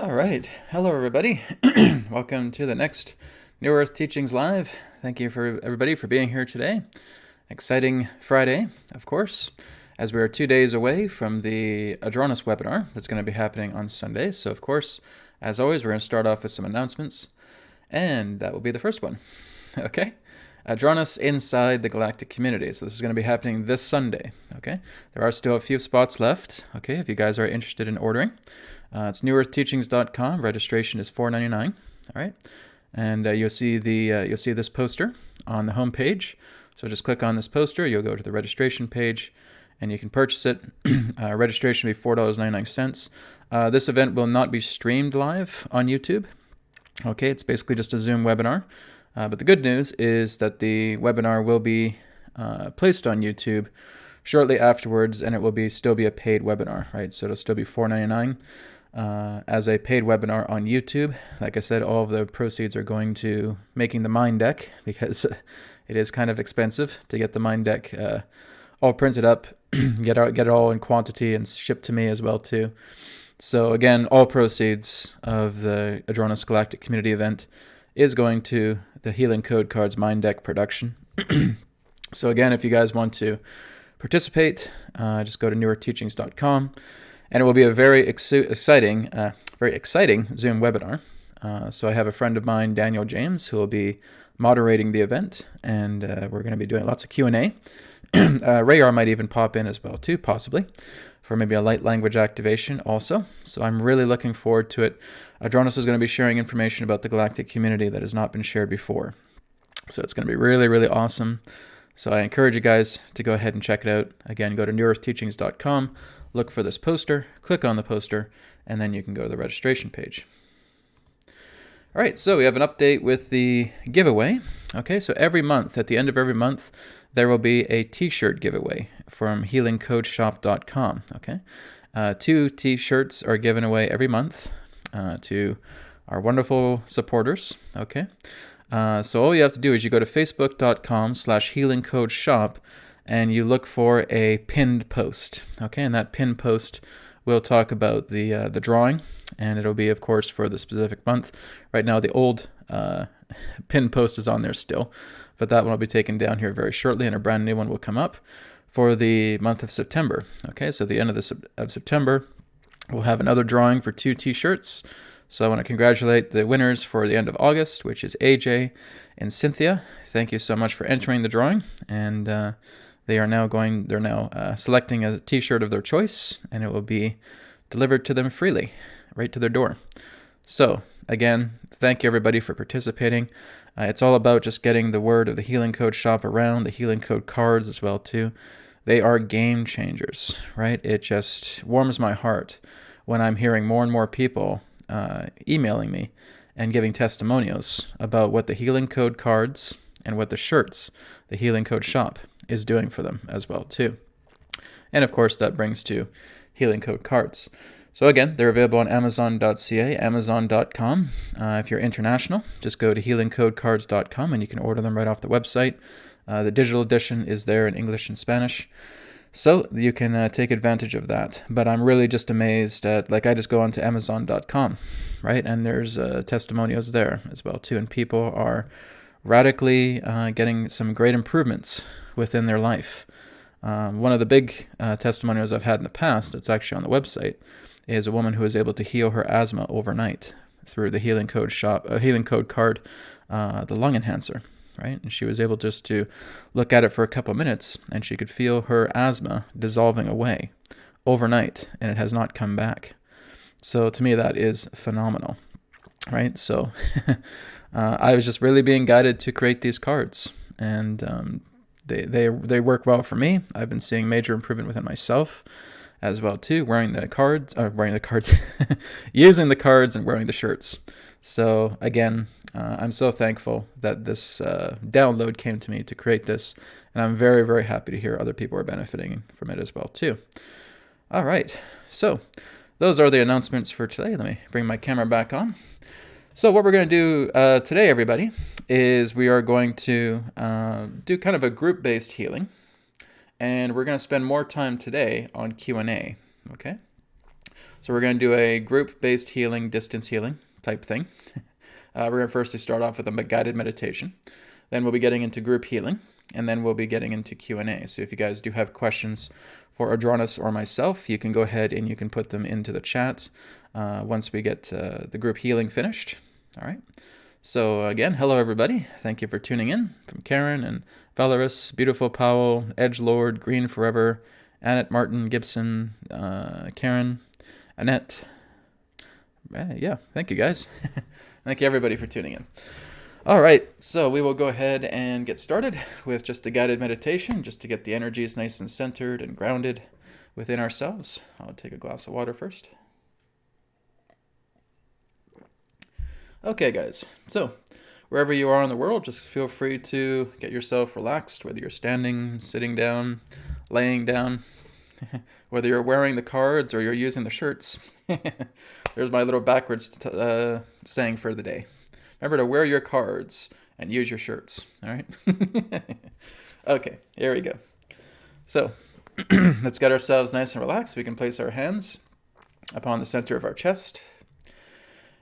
All right. Hello, everybody. Welcome to the next New Earth Teachings Live. Thank you for everybody for being here today. Exciting Friday, of course, as we are 2 days away from the Adronis webinar that's going to be happening on Sunday. So, of course, as always, we're going to start off with some announcements, and that will be the first one. Okay? Adronis inside the galactic community. So this is going to be happening this Sunday. Okay? There are still a few spots left. Okay? If you guys are interested in ordering. It's newearthteachings.com. Registration is $4.99. All right, and you'll see this poster on the home page. So just click on this poster. You'll go to the registration page, and you can purchase it. Registration will be $4.99. This event will not be streamed live on YouTube. Okay, it's basically just a Zoom webinar. But the good news is that the webinar will be placed on YouTube shortly afterwards, and it will still be a paid webinar, right? So it'll still be $4.99 as a paid webinar on YouTube. Like I said, all of the proceeds are going to making the Mind Deck, because it is kind of expensive to get the Mind Deck all printed up, get it all in quantity and shipped to me as well too. So again, all proceeds of the Adronis Galactic Community event is going to the Healing Code Cards Mind Deck production. So again, if you guys want to participate, just go to newearthteachings.com, and it will be a very exciting Zoom webinar. So I have a friend of mine, Daniel James, who will be moderating the event, and we're going to be doing lots of Q&A. Rayar might even pop in as well too, possibly, for maybe a light language activation also. So I'm really looking forward to it. Adronis is going to be sharing information about the galactic community that has not been shared before. So it's going to be really, really awesome. So I encourage you guys to go ahead and check it out. Again, go to newearthteachings.com, look for this poster, click on the poster, and then you can go to the registration page. All right, so we have an update with the giveaway. Okay, so every month, at the end of every month, there will be a t-shirt giveaway from healingcodeshop.com. Okay, 2 t-shirts are given away every month to our wonderful supporters. Okay, so all you have to do is you go to facebook.com/healingcodeshop, and you look for a pinned post. Okay, and that pinned post will talk about the drawing, and it'll be, of course, for the specific month. Right now, the old pinned post is on there still, but that one will be taken down here very shortly, and a brand new one will come up for the month of September. Okay, so at the end of September, we'll have another drawing for 2 t-shirts. So I want to congratulate the winners for the end of August, which is AJ and Cynthia. Thank you so much for entering the drawing, and they're now selecting a t-shirt of their choice, and it will be delivered to them freely, right to their door. So again, thank you everybody for participating. It's all about just getting the word of the Healing Code Shop around, the Healing Code cards as well too. They are game changers, right? It just warms my heart when I'm hearing more and more people emailing me and giving testimonials about what the Healing Code cards and what the shirts, the Healing Code Shop, is doing for them as well too. And of course, that brings to Healing Code cards. So again, they're available on Amazon.ca, Amazon.com. If you're international, just go to healingcodecards.com and you can order them right off the website. The digital edition is there in English and Spanish, so you can take advantage of that. But I'm really just amazed at, I just go onto Amazon.com, right? And there's testimonials there as well too, and people are radically getting some great improvements within their life. One of the big testimonials I've had in the past, it's actually on the website, is a woman who was able to heal her asthma overnight through the Healing Code card, the lung enhancer, right? And she was able just to look at it for a couple minutes, and she could feel her asthma dissolving away overnight, and it has not come back. So to me, that is phenomenal, right? So I was just really being guided to create these cards, and they work well for me. I've been seeing major improvement within myself as well too, using the cards and wearing the shirts. So again, I'm so thankful that this download came to me to create this, and I'm very, very happy to hear other people are benefiting from it as well too. All right, so those are the announcements for today. Let me bring my camera back on. So what we're going to do today, everybody, is we are going to do kind of a group-based healing, and we're going to spend more time today on Q&A, okay? So we're going to do a group-based healing, distance healing type thing. We're going to firstly start off with a guided meditation. Then we'll be getting into group healing, and then we'll be getting into Q&A. So if you guys do have questions for Adronis or myself, you can go ahead and you can put them into the chat once we get the group healing finished. All right. So again, hello everybody. Thank you for tuning in. From Karen and Valorous, Beautiful Powell, Edgelord, Green Forever, Annette Martin, Gibson, Karen, Annette. Yeah, thank you guys. Thank you everybody for tuning in. All right, so we will go ahead and get started with just a guided meditation, just to get the energies nice and centered and grounded within ourselves. I'll take a glass of water first. Okay, guys, so wherever you are in the world, just feel free to get yourself relaxed, whether you're standing, sitting down, laying down, whether you're wearing the cards or you're using the shirts. There's my little backwards saying for the day. Remember to wear your cards and use your shirts, all right? Okay, here we go. So let's get ourselves nice and relaxed. We can place our hands upon the center of our chest.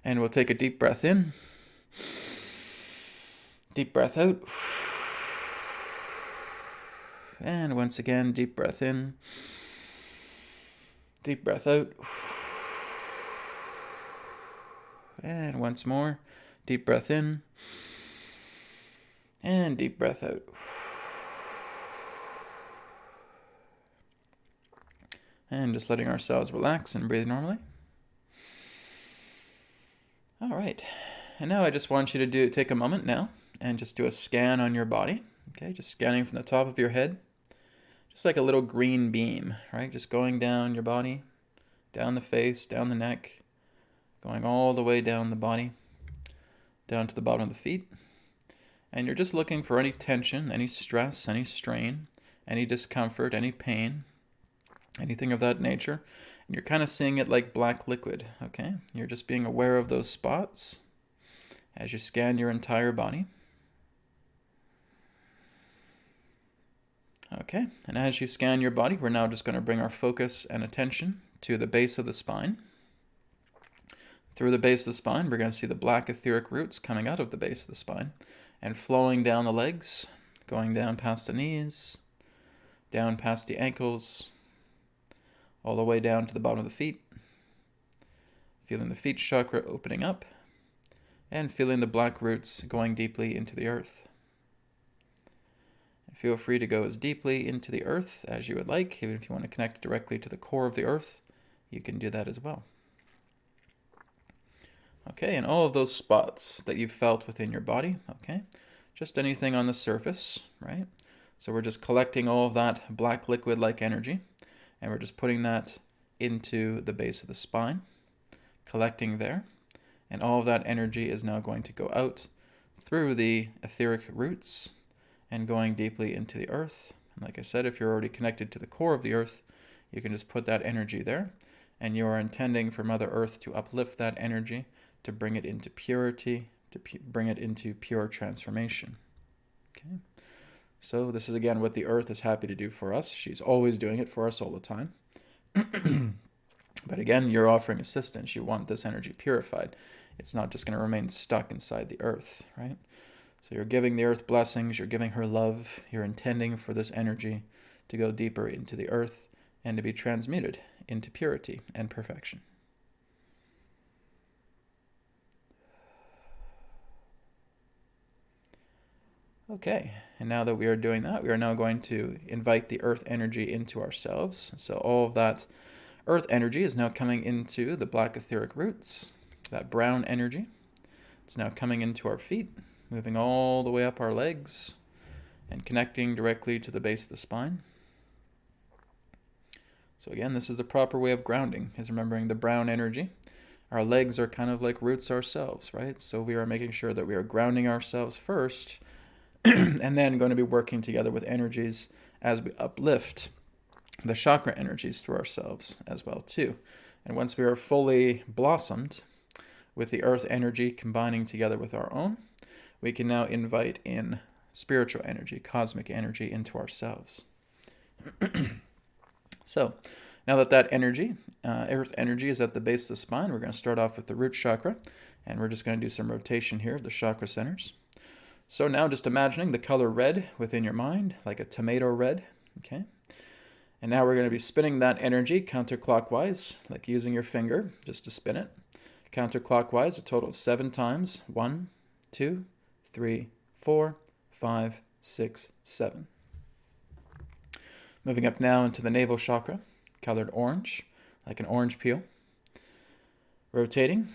And we'll take a deep breath in, deep breath out, and once again, deep breath in, deep breath out, and once more, deep breath in, and deep breath out. And just letting ourselves relax and breathe normally. All right, and now I just want you to take a moment now and just do a scan on your body, okay? Just scanning from the top of your head, just like a little green beam, right? Just going down your body, down the face, down the neck, going all the way down the body, down to the bottom of the feet. And you're just looking for any tension, any stress, any strain, any discomfort, any pain, anything of that nature. And you're kind of seeing it like black liquid, okay? You're just being aware of those spots as you scan your entire body. Okay, and as you scan your body, we're now just going to bring our focus and attention to the base of the spine. Through the base of the spine, we're going to see the black etheric roots coming out of the base of the spine and flowing down the legs, going down past the knees, down past the ankles, all the way down to the bottom of the feet, feeling the feet chakra opening up, and feeling the black roots going deeply into the earth. Feel free to go as deeply into the earth as you would like. Even if you want to connect directly to the core of the earth, you can do that as well. Okay, and all of those spots that you've felt within your body, okay, just anything on the surface, right? So we're just collecting all of that black liquid-like energy, and we're just putting that into the base of the spine, collecting there. And all of that energy is now going to go out through the etheric roots and going deeply into the earth. And like I said, if you're already connected to the core of the earth, you can just put that energy there. And you are intending for Mother Earth to uplift that energy, to bring it into purity, to bring it into pure transformation. Okay. So this is, again, what the earth is happy to do for us. She's always doing it for us all the time. But again, you're offering assistance. You want this energy purified. It's not just going to remain stuck inside the earth, right? So you're giving the earth blessings. You're giving her love. You're intending for this energy to go deeper into the earth and to be transmuted into purity and perfection. Okay, and now that we are doing that, we are now going to invite the earth energy into ourselves. So all of that earth energy is now coming into the black etheric roots, that brown energy. It's now coming into our feet, moving all the way up our legs and connecting directly to the base of the spine. So again, this is the proper way of grounding, is remembering the brown energy. Our legs are kind of like roots ourselves, right? So we are making sure that we are grounding ourselves first, and then going to be working together with energies as we uplift the chakra energies through ourselves as well too. And once we are fully blossomed with the earth energy combining together with our own, we can now invite in spiritual energy, cosmic energy into ourselves. So Now that energy, earth energy, is at the base of the spine, we're going to start off with the root chakra, and we're just going to do some rotation here of the chakra centers. So now just imagining the color red within your mind, like a tomato red, okay? And now we're going to be spinning that energy counterclockwise, like using your finger just to spin it. Counterclockwise, a total of 7 times. 1, 2, 3, 4, 5, 6, 7. Moving up now into the navel chakra, colored orange, like an orange peel. Rotating,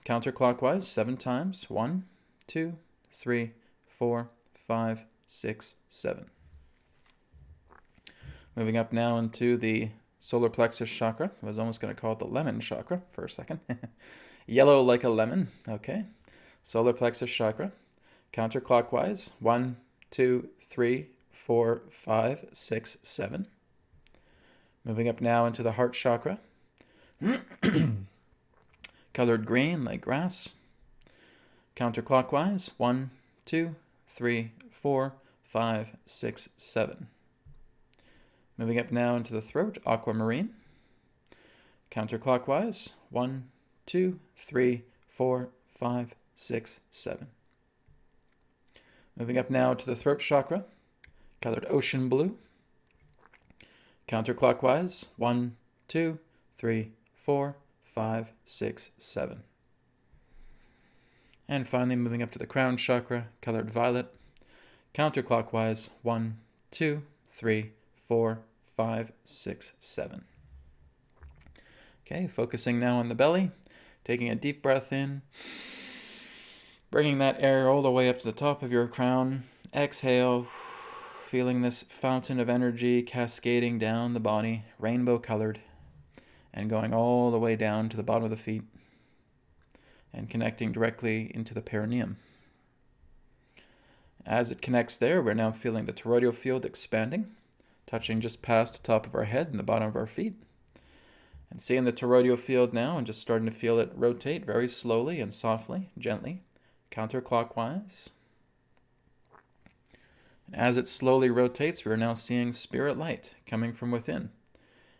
counterclockwise, 7 times. 1, 2, 3, 4, 5, 6, 7. Moving up now into the solar plexus chakra. I was almost going to call it the lemon chakra for a second. Yellow like a lemon. Okay. Solar plexus chakra. Counterclockwise. 1, 2, 3, 4, 5, 6, 7. Moving up now into the heart chakra. Colored green like grass. Counterclockwise. 1, 2, 3, 4, 5, 6, 7. Moving up now into the throat, aquamarine. Counterclockwise, 1, 2, 3, 4, 5, 6, 7. Moving up now to the throat chakra, colored ocean blue. Counterclockwise, 1, 2, 3, 4, 5, 6, 7. And finally moving up to the crown chakra, colored violet. Counterclockwise, 1, 2, 3, 4, 5, 6, 7. Okay, focusing now on the belly, taking a deep breath in, bringing that air all the way up to the top of your crown. Exhale, feeling this fountain of energy cascading down the body, rainbow colored, and going all the way down to the bottom of the feet and connecting directly into the perineum. As it connects there, we're now feeling the toroidal field expanding, touching just past the top of our head and the bottom of our feet. And seeing the toroidal field now and just starting to feel it rotate very slowly and softly, gently, counterclockwise. And as it slowly rotates, we're now seeing spirit light coming from within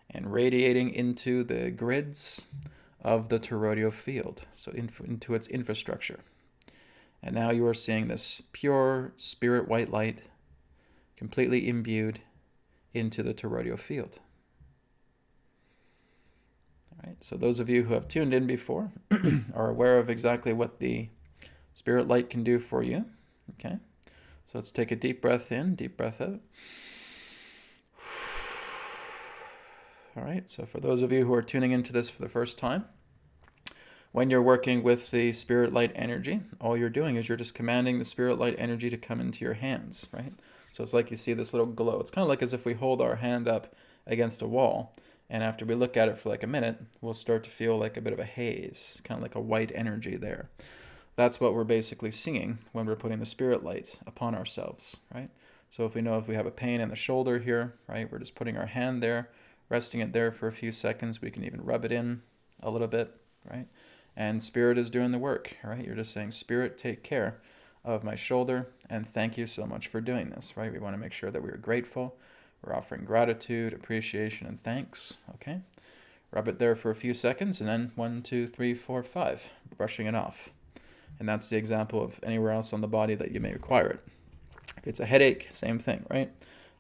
and radiating into the grids of the toroidal field, so into its infrastructure. And now you are seeing this pure spirit white light completely imbued into the toroidal field. All right, so those of you who have tuned in before are aware of exactly what the spirit light can do for you. Okay, so let's take a deep breath in, deep breath out. All right, so for those of you who are tuning into this for the first time, when you're working with the spirit light energy, all you're doing is you're just commanding the spirit light energy to come into your hands, right? So it's like you see this little glow. It's kind of like as if we hold our hand up against a wall, and after we look at it for like a minute, we'll start to feel like a bit of a haze, kind of like a white energy there. That's what we're basically seeing when we're putting the spirit light upon ourselves, right? So if we have a pain in the shoulder here, right, we're just putting our hand there, resting it there for a few seconds. We can even rub it in a little bit, right? And spirit is doing the work, right? You're just saying, spirit, take care of my shoulder, and thank you so much for doing this, right? We want to make sure that we're grateful. We're offering gratitude, appreciation, and thanks, okay? Rub it there for a few seconds, and then 1, 2, 3, 4, 5, brushing it off. And that's the example of anywhere else on the body that you may require it. If it's a headache, same thing, right?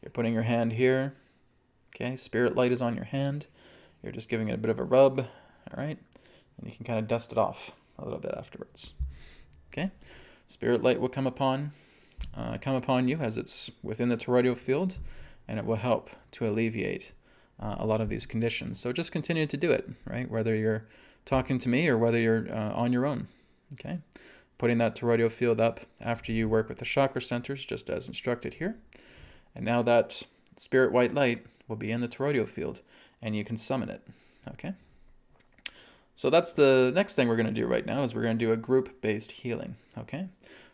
You're putting your hand here, okay? Spirit light is on your hand. You're just giving it a bit of a rub, all right? And you can kind of dust it off a little bit afterwards, okay? Spirit light will come upon you as it's within the toroidal field, and it will help to alleviate a lot of these conditions. So just continue to do it, right? Whether you're talking to me or whether you're on your own, okay? Putting that toroidal field up after you work with the chakra centers, just as instructed here. And now that spirit white light will be in the toroidal field, and you can summon it, okay? So that's the next thing we're going to do right now, is we're going to do a group-based healing, okay?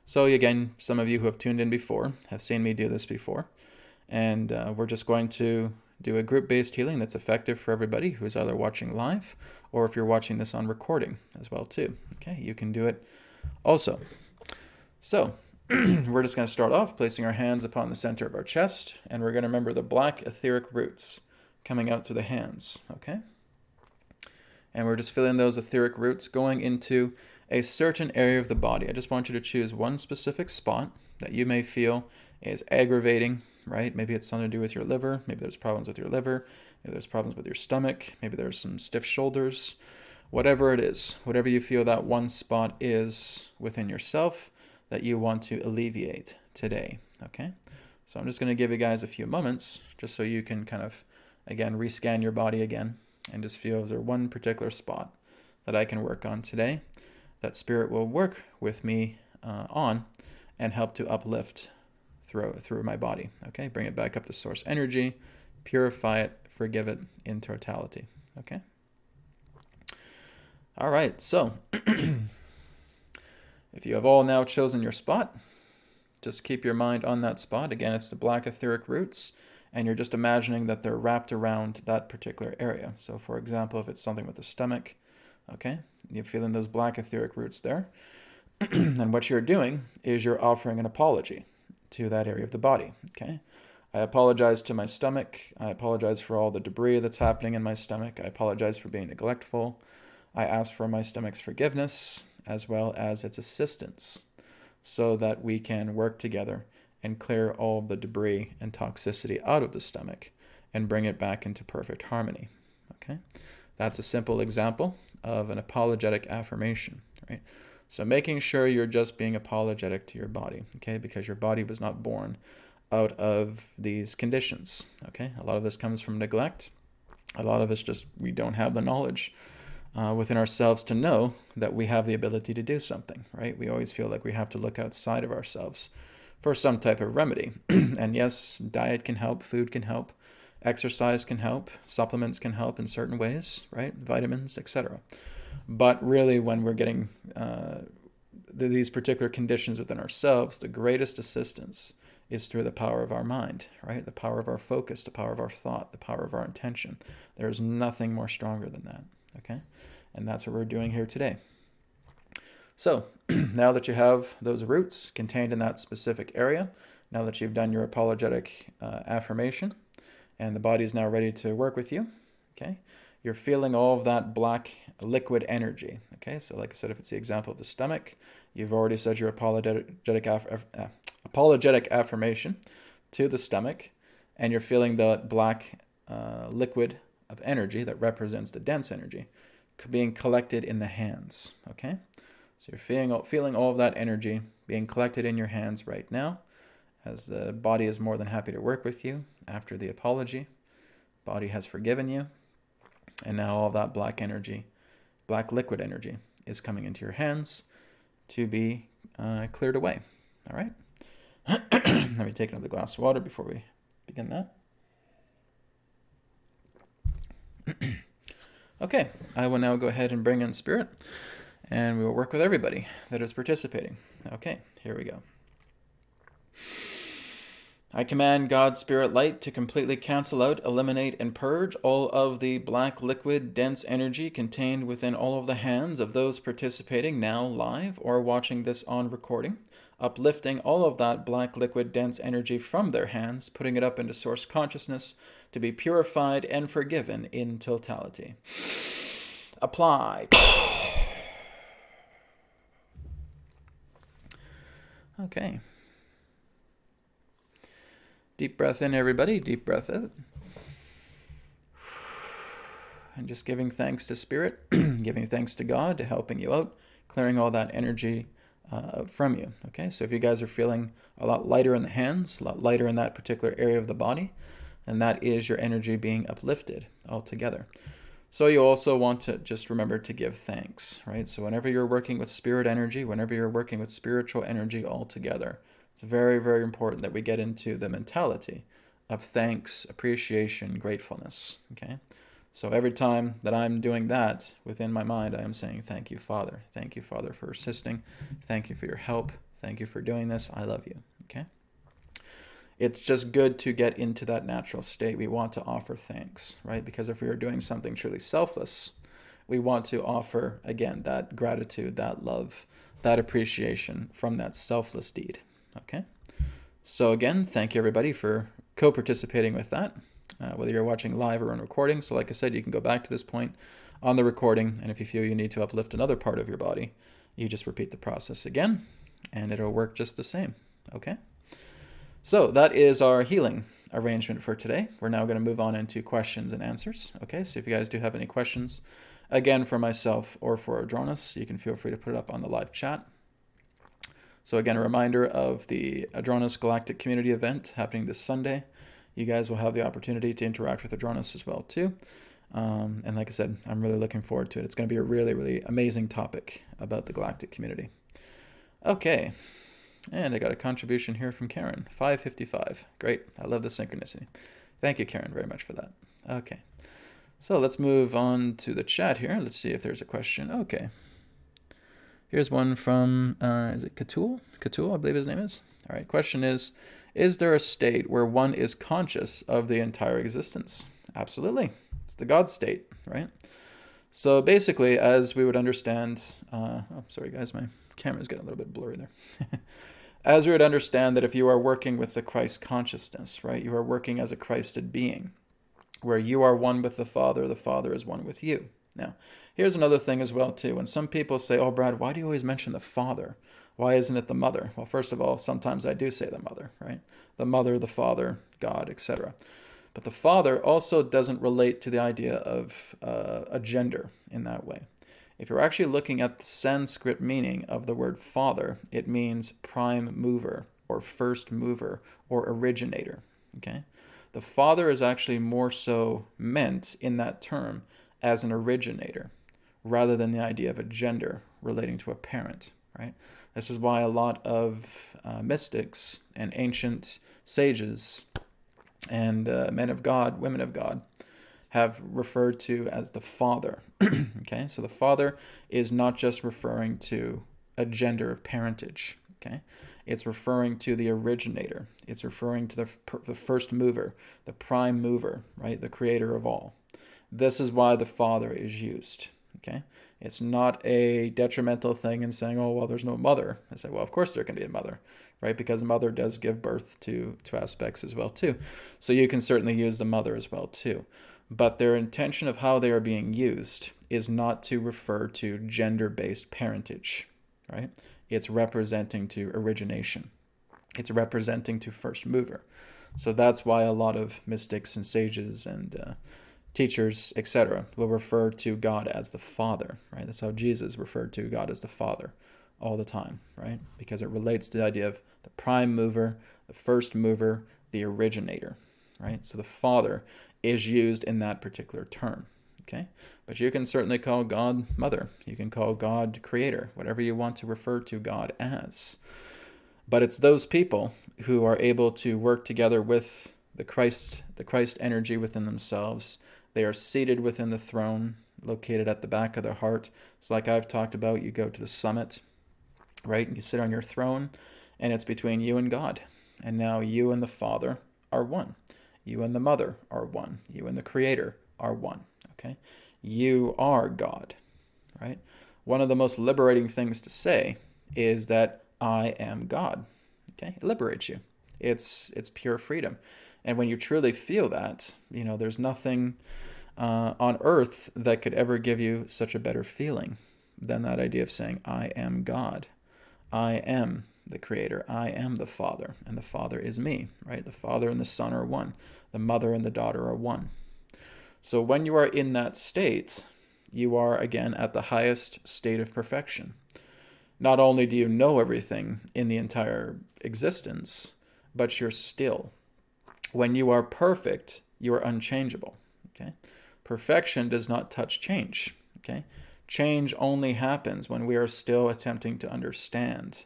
So again, some of you who have tuned in before have seen me do this before, and we're just going to do a group-based healing that's effective for everybody who's either watching live or if you're watching this on recording as well too, okay? You can do it also. So we're just going to start off placing our hands upon the center of our chest, and we're going to remember the black etheric roots coming out through the hands, okay? And we're just feeling those etheric roots going into a certain area of the body. I just want you to choose one specific spot that you may feel is aggravating, right? Maybe it's something to do with your liver. Maybe there's problems with your liver. Maybe there's problems with your stomach. Maybe there's some stiff shoulders. Whatever it is, whatever you feel that one spot is within yourself that you want to alleviate today, okay? So I'm just going to give you guys a few moments just so you can kind of, again, rescan your body again and just feel, is there one particular spot that I can work on today that Spirit will work with me on and help to uplift through my body, okay? Bring it back up to source energy, purify it, forgive it in totality, okay? All right, so if you have all now chosen your spot, just keep your mind on that spot. Again, it's the black etheric roots, and you're just imagining that they're wrapped around that particular area. So for example, if it's something with the stomach, okay, you're feeling those black etheric roots there. And what you're doing is you're offering an apology to that area of the body, okay? I apologize to my stomach. I apologize for all the debris that's happening in my stomach. I apologize for being neglectful. I ask for my stomach's forgiveness as well as its assistance so that we can work together and clear all the debris and toxicity out of the stomach and bring it back into perfect harmony, okay? That's a simple example of an apologetic affirmation, right? So making sure you're just being apologetic to your body, okay? Because your body was not born out of these conditions, okay? A lot of this comes from neglect. A lot of it's just we don't have the knowledge within ourselves to know that we have the ability to do something, right? We always feel like we have to look outside of ourselves for some type of remedy. And yes, diet can help, food can help, exercise can help, supplements can help in certain ways, right? Vitamins, etc. But really, when we're getting these particular conditions within ourselves, the greatest assistance is through the power of our mind, right? The power of our focus, the power of our thought, the power of our intention. There is nothing more stronger than that, okay? And that's what we're doing here today. So now that you have those roots contained in that specific area, now that you've done your apologetic affirmation, and the body is now ready to work with you, okay? You're feeling all of that black liquid energy, okay? So like I said, if it's the example of the stomach, you've already said your apologetic affirmation to the stomach, and you're feeling the black liquid of energy that represents the dense energy being collected in the hands, okay? So you're feeling all of that energy being collected in your hands right now, as the body is more than happy to work with you after the apology. Body has forgiven you, and now all of that black energy, black liquid energy, is coming into your hands to be cleared away, all right? Let me take another glass of water before we begin that. Okay, I will now go ahead and bring in Spirit, and we will work with everybody that is participating. Okay, here we go. I command God's Spirit light to completely cancel out, eliminate, and purge all of the black liquid dense energy contained within all of the hands of those participating now live or watching this on recording, uplifting all of that black liquid dense energy from their hands, putting it up into source consciousness to be purified and forgiven in totality. Apply. Okay. Deep breath in, everybody. Deep breath out. And just giving thanks to Spirit, giving thanks to God to helping you out, clearing all that energy out from you. Okay, so if you guys are feeling a lot lighter in the hands, a lot lighter in that particular area of the body, and that is your energy being uplifted altogether. So you also want to just remember to give thanks, right? So whenever you're working with spirit energy, whenever you're working with spiritual energy altogether, it's very, very important that we get into the mentality of thanks, appreciation, gratefulness, okay? So every time that I'm doing that within my mind, I am saying, thank you, Father. Thank you, Father, for assisting. Thank you for your help. Thank you for doing this. I love you, okay? It's just good to get into that natural state. We want to offer thanks, right? Because if we are doing something truly selfless, we want to offer, again, that gratitude, that love, that appreciation from that selfless deed, okay? So again, thank you everybody for co-participating with that. whether you're watching live or on recording. So like I said, you can go back to this point on the recording, and if you feel you need to uplift another part of your body, you just repeat the process again, and it'll work just the same, okay? So that is our healing arrangement for today. We're now going to move on into questions and answers, okay? So if you guys do have any questions, again, for myself or for Adronis, you can feel free to put it up on the live chat. So again, a reminder of the Adronis Galactic Community event happening this Sunday. You guys will have the opportunity to interact with Adronis as well, too. And like I said, I'm really looking forward to it. It's going to be a really, really amazing topic about the galactic community. Okay, and I got a contribution here from Karen, 555. Great, I love the synchronicity. Thank you, Karen, very much for that. Okay, so let's move on to the chat here. Let's see if there's a question. Okay, here's one from, is it Katul? Katul, I believe his name is. All right, question is there a state where one is conscious of the entire existence? Absolutely. It's the God state, right? So basically, as we would understand, sorry guys, my camera's getting a little bit blurry there. As we would understand that if you are working with the Christ consciousness, right, you are working as a Christed being, where you are one with the Father is one with you. Now, here's another thing as well, too. When some people say, oh, Brad, why do you always mention the Father? Why isn't it the Mother? Well, first of all, sometimes I do say the Mother, right? The Mother, the Father, God, etc. But the Father also doesn't relate to the idea of a gender in that way. If you're actually looking at the Sanskrit meaning of the word Father, it means prime mover or first mover or originator, okay? The Father is actually more so meant in that term as an originator rather than the idea of a gender relating to a parent, right? This is why a lot of mystics and ancient sages and men of God, women of God, have referred to as the Father. Okay, so the Father is not just referring to a gender of parentage. Okay, it's referring to the originator. It's referring to the first mover, the prime mover, right? The creator of all. This is why the Father is used. Okay, it's not a detrimental thing in saying, oh, well, there's no mother. I say, well, of course there can be a mother, right? Because mother does give birth to aspects as well, too. So you can certainly use the mother as well, too. But their intention of how they are being used is not to refer to gender-based parentage, right? It's representing to origination. It's representing to first mover. So that's why a lot of mystics and sages and teachers, etc., will refer to God as the Father, right? That's how Jesus referred to God as the Father all the time, right? Because it relates to the idea of the prime mover, the first mover, the originator, right? So the Father is used in that particular term, okay? But you can certainly call God Mother. You can call God Creator, whatever you want to refer to God as. But it's those people who are able to work together with the Christ energy within themselves. They are seated within the throne, located at the back of their heart. It's like I've talked about, you go to the summit, right? And you sit on your throne, and it's between you and God. And now you and the Father are one. You and the Mother are one. You and the Creator are one, okay? You are God, right? One of the most liberating things to say is that I am God, okay? It liberates you. It's pure freedom. And when you truly feel that, you know, there's nothing on earth that could ever give you such a better feeling than that idea of saying, I am God. I am the Creator. I am the Father, and the Father is me, right? The Father and the Son are one. The Mother and the Daughter are one. So when you are in that state, you are, again, at the highest state of perfection. Not only do you know everything in the entire existence, but you're still. When you are perfect, you are unchangeable, okay? Perfection does not touch change, okay? Change only happens when we are still attempting to understand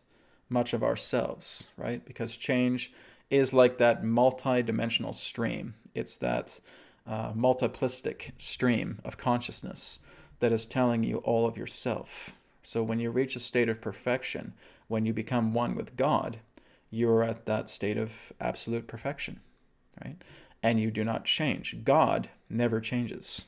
much of ourselves, right? Because change is like that multi-dimensional stream. It's that multiplistic stream of consciousness that is telling you all of yourself. So when you reach a state of perfection, when you become one with God, you're at that state of absolute perfection, right? And you do not change. God never changes.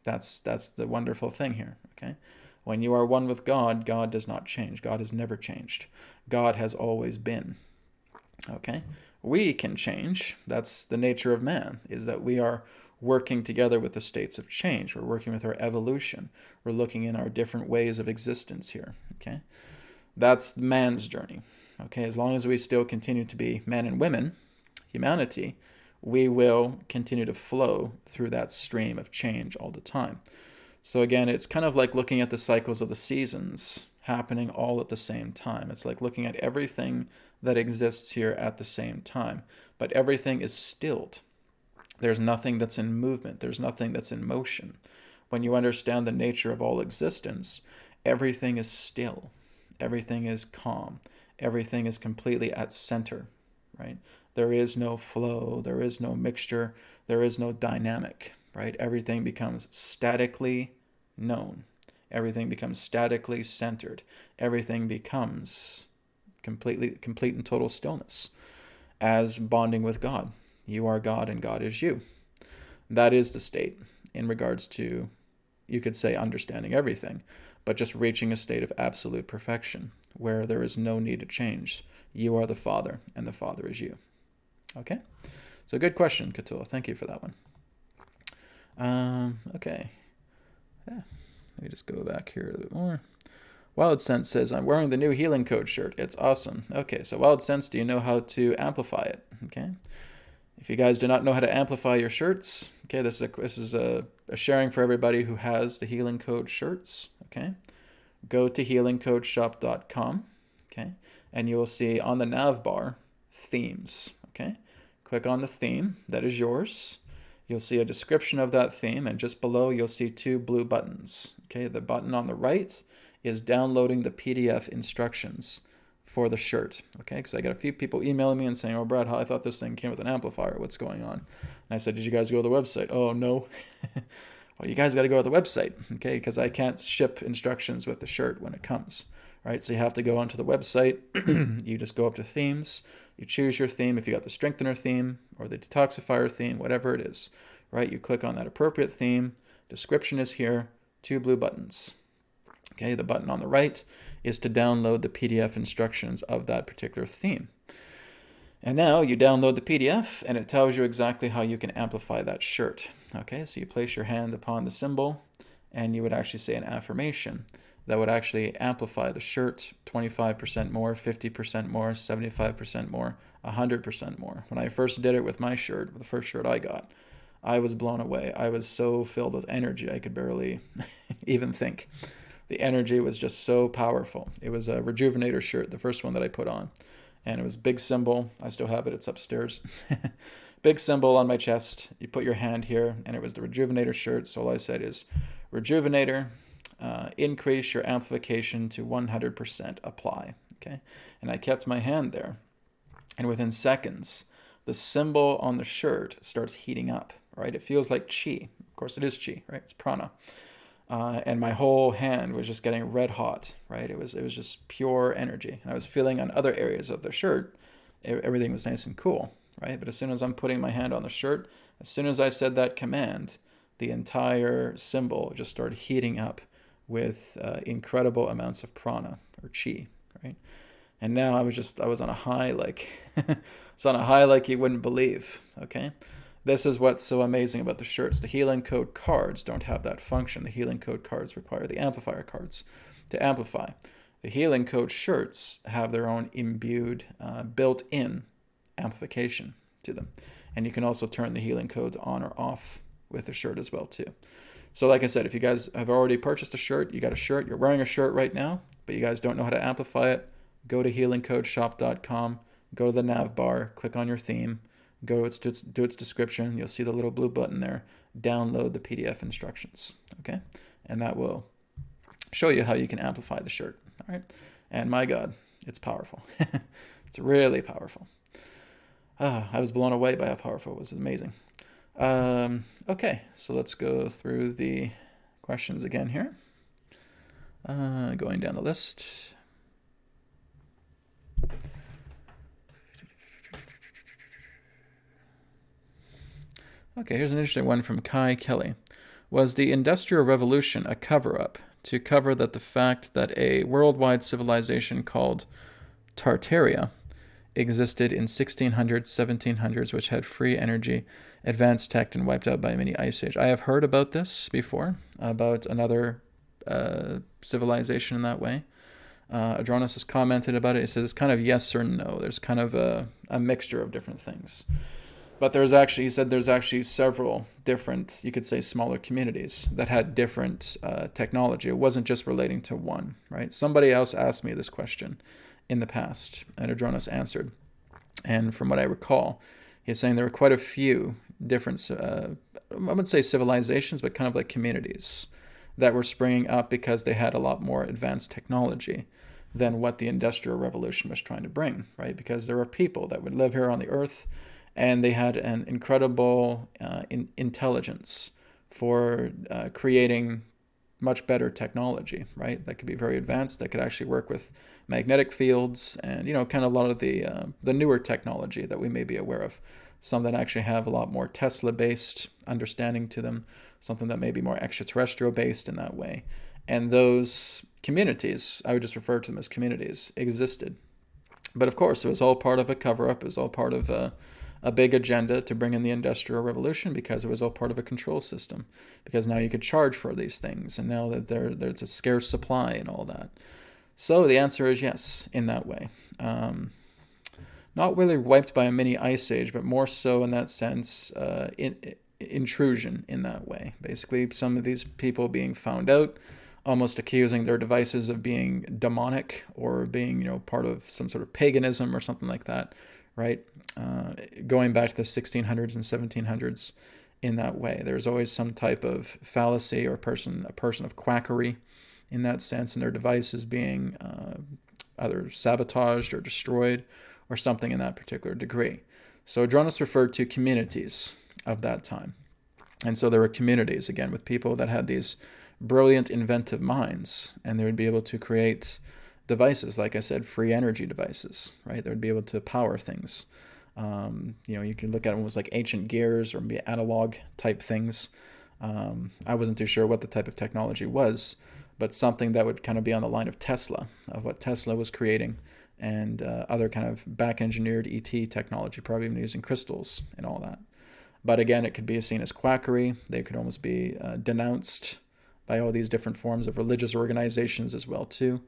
That's the wonderful thing here, okay? When you are one with God, God does not change. God has never changed. God has always been, okay? we can change. That's the nature of man, is that we are working together with the states of change. We're working with our evolution. We're looking in our different ways of existence here, okay? That's man's journey, okay? As long as we still continue to be men and women, humanity, we will continue to flow through that stream of change all the time. So again, it's kind of like looking at the cycles of the seasons happening all at the same time. It's like looking at everything that exists here at the same time, but everything is stilled. There's nothing that's in movement. There's nothing that's in motion. When you understand the nature of all existence, everything is still. Everything is calm. Everything is completely at center, right? There is no flow. There is no mixture. There is no dynamic, right? Everything becomes statically known. Everything becomes statically centered. Everything becomes complete and total stillness as bonding with God. You are God and God is you. That is the state in regards to, you could say, understanding everything, but just reaching a state of absolute perfection where there is no need to change. You are the Father and the Father is you. Okay? So good question, Katul. Thank you for that one. Okay. Yeah. Let me just go back here a little bit more. Wild Sense says, I'm wearing the new Healing Code shirt. It's awesome. Okay, so Wild Sense, do you know how to amplify it? Okay. If you guys do not know how to amplify your shirts, okay, this is a sharing for everybody who has the Healing Code shirts, okay? Go to healingcodeshop.com, okay? And you will see on the nav bar, themes, okay? Click on the theme, that is yours. You'll see a description of that theme, and just below you'll see two blue buttons, okay? The button on the right is downloading the PDF instructions for the shirt, okay? Because I got a few people emailing me and saying, oh, Brad, I thought this thing came with an amplifier. What's going on? And I said, did you guys go to the website? Oh, no. Well, you guys got to go to the website, okay? Because I can't ship instructions with the shirt when it comes, right? So you have to go onto the website. You just go up to themes. You choose your theme. If you got the strengthener theme or the detoxifier theme, whatever it is, right? You click on that appropriate theme. Description is here. Two blue buttons. Okay, the button on the right is to download the PDF instructions of that particular theme. And now you download the PDF and it tells you exactly how you can amplify that shirt. Okay, so you place your hand upon the symbol and you would actually say an affirmation that would actually amplify the shirt 25% more, 50% more, 75% more, 100% more. When I first did it with my shirt, the first shirt I got, I was blown away. I was so filled with energy I could barely even think. The energy was just so powerful. It was a Rejuvenator shirt, the first one that I put on. And it was big symbol. I still have it. It's upstairs. Big symbol on my chest. You put your hand here, and it was the Rejuvenator shirt. So all I said is, Rejuvenator, increase your amplification to 100%, apply. Okay, and I kept my hand there. And within seconds, the symbol on the shirt starts heating up, right? It feels like chi. Of course, it is chi, right? It's prana. And my whole hand was just getting red hot, right? It was just pure energy. And I was feeling on other areas of the shirt, everything was nice and cool, right? But as soon as I'm putting my hand on the shirt, as soon as I said that command, the entire symbol just started heating up with incredible amounts of prana or chi, right? And now I was on a high like, it's on a high like you wouldn't believe, okay? This is what's so amazing about the shirts. The Healing Code cards don't have that function. The Healing Code cards require the amplifier cards to amplify. The Healing Code shirts have their own imbued, built-in amplification to them. And you can also turn the Healing Codes on or off with the shirt as well too. So like I said, if you guys have already purchased a shirt, you got a shirt, you're wearing a shirt right now, but you guys don't know how to amplify it, go to healingcodeshop.com, go to the nav bar, click on your theme, go to its description. You'll see the little blue button there. Download the PDF instructions, okay? And that will show you how you can amplify the shirt, all right? And my God, it's powerful. It's really powerful. I was blown away by how powerful it was. Amazing. Okay, so let's go through the questions again here. Going down the list. Okay, here's an interesting one from Kai Kelly. Was the Industrial Revolution a cover-up to cover that the fact that a worldwide civilization called Tartaria existed in 1600s, 1700s, which had free energy, advanced tech, and wiped out by a mini ice age. I have heard about this before, about another civilization in that way. Adronis has commented about it. He says it's kind of yes or no. There's kind of a mixture of different things. But he said there's actually several different, you could say, smaller communities that had different technology. It wasn't just relating to one, right? Somebody else asked me this question in the past, and Adronis answered. And from what I recall, he's saying there were quite a few different, I wouldn't say civilizations, but kind of like communities that were springing up because they had a lot more advanced technology than what the Industrial Revolution was trying to bring, right? Because there were people that would live here on the earth, and they had an incredible intelligence for creating much better technology, right? That could be very advanced, that could actually work with magnetic fields and, kind of a lot of the newer technology that we may be aware of. Some that actually have a lot more Tesla-based understanding to them, something that may be more extraterrestrial-based in that way. And those communities, I would just refer to them as communities, existed. But of course, it was all part of a cover-up. It was all part of a big agenda to bring in the Industrial Revolution, because it was all part of a control system. Because now you could charge for these things, and now that there's a scarce supply and all that. So the answer is yes, in that way. Not really wiped by a mini ice age, but more so in that sense, intrusion in that way. Basically, some of these people being found out, almost accusing their devices of being demonic or being, part of some sort of paganism or something like that, right? Going back to the 1600s and 1700s in that way. There's always some type of fallacy or a person of quackery in that sense, and their devices being either sabotaged or destroyed or something in that particular degree. So Adronis referred to communities of that time. And so there were communities, again, with people that had these brilliant inventive minds, and they would be able to create devices, like I said, free energy devices, right? They would be able to power things. You can look at them as like ancient gears or maybe analog type things. I wasn't too sure what the type of technology was, but something that would kind of be on the line of Tesla, of what Tesla was creating, and other kind of back-engineered ET technology, probably even using crystals and all that. But again, it could be seen as quackery. They could almost be denounced by all these different forms of religious organizations as well, too.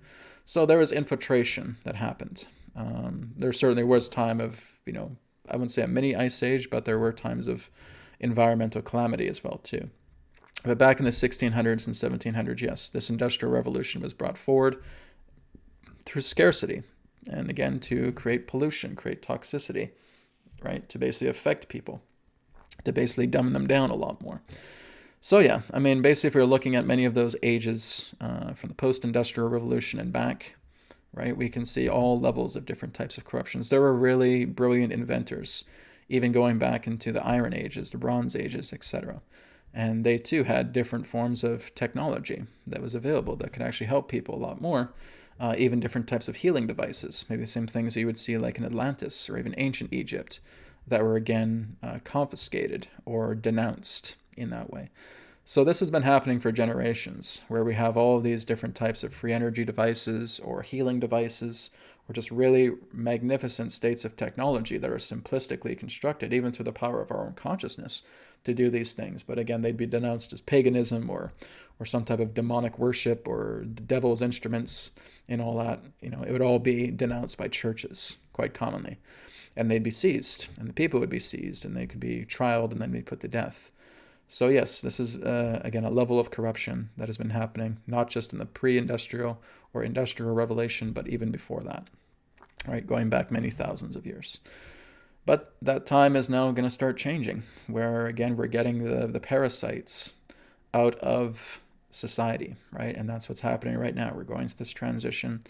So there was infiltration that happened. There certainly was time of, I wouldn't say a mini ice age, but there were times of environmental calamity as well, too. But back in the 1600s and 1700s, yes, this Industrial Revolution was brought forward through scarcity. And again, to create pollution, create toxicity, right? To basically affect people, to basically dumb them down a lot more. So yeah, basically if we're looking at many of those ages from the post-industrial revolution and back, right, we can see all levels of different types of corruptions. There were really brilliant inventors, even going back into the Iron Ages, the Bronze Ages, etc. And they too had different forms of technology that was available that could actually help people a lot more. Even different types of healing devices, maybe the same things that you would see like in Atlantis or even ancient Egypt, that were again confiscated or denounced in that way. So this has been happening for generations, where we have all of these different types of free energy devices or healing devices, or just really magnificent states of technology that are simplistically constructed, even through the power of our own consciousness, to do these things. But again, they'd be denounced as paganism or some type of demonic worship or the devil's instruments and all that. It would all be denounced by churches quite commonly. And they'd be seized, and the people would be seized, and they could be trialed and then be put to death. So yes, this is, again, a level of corruption that has been happening, not just in the pre-industrial or industrial revolution, but even before that, right, going back many thousands of years. But that time is now going to start changing, where, again, we're getting the parasites out of society, right? And that's what's happening right now. We're going through this transition.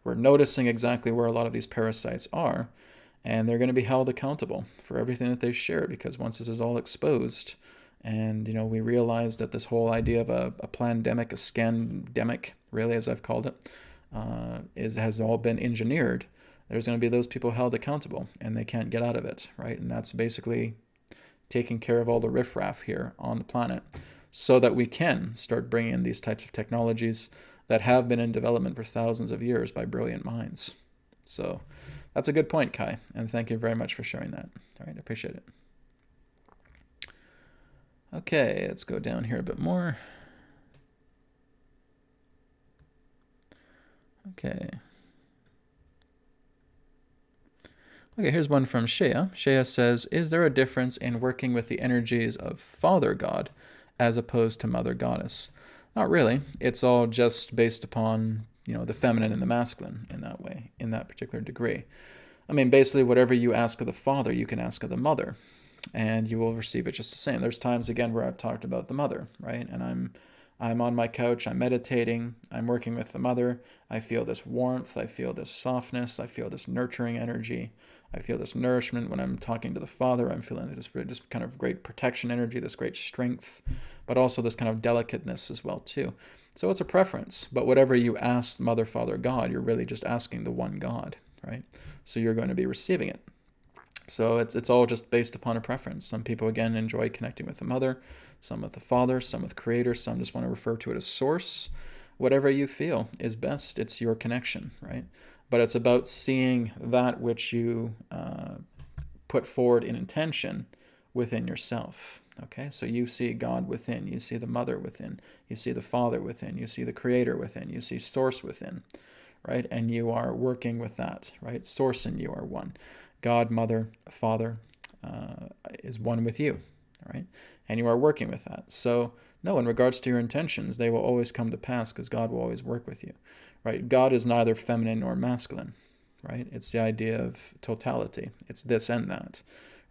We're noticing exactly where a lot of these parasites are, and they're going to be held accountable for everything that they share, because once this is all exposed, and, we realize that this whole idea of a plandemic, a scandemic, really, as I've called it, has all been engineered, there's going to be those people held accountable, and they can't get out of it, right? And that's basically taking care of all the riffraff here on the planet, so that we can start bringing in these types of technologies that have been in development for thousands of years by brilliant minds. So That's a good point, Kai, and thank you very much for sharing that. All right, I appreciate it. Okay, let's go down here a bit more. Okay. Okay, here's one from Shea. Shea says, is there a difference in working with the energies of Father God as opposed to Mother Goddess? Not really. It's all just based upon, the feminine and the masculine in that way, in that particular degree. I mean, basically, whatever you ask of the Father, you can ask of the Mother, and you will receive it just the same. There's times, again, where I've talked about the Mother, right? And I'm on my couch, I'm meditating, I'm working with the Mother. I feel this warmth, I feel this softness, I feel this nurturing energy, I feel this nourishment. When I'm talking to the Father, I'm feeling this kind of great protection energy, this great strength, but also this kind of delicateness as well, too. So it's a preference, but whatever you ask Mother, Father, God, you're really just asking the one God, right? So you're going to be receiving it. So it's all just based upon a preference. Some people, again, enjoy connecting with the Mother, some with the Father, some with Creator, some just want to refer to it as Source. Whatever you feel is best. It's your connection, right? But it's about seeing that which you put forward in intention within yourself. Okay, so you see God within, you see the Mother within, you see the Father within, you see the Creator within, you see Source within, right? And you are working with that, right? Source and you are one. God, Mother, Father is one with you, right? And you are working with that. So, no, in regards to your intentions, they will always come to pass because God will always work with you, right? God is neither feminine nor masculine, right? It's the idea of totality. It's this and that,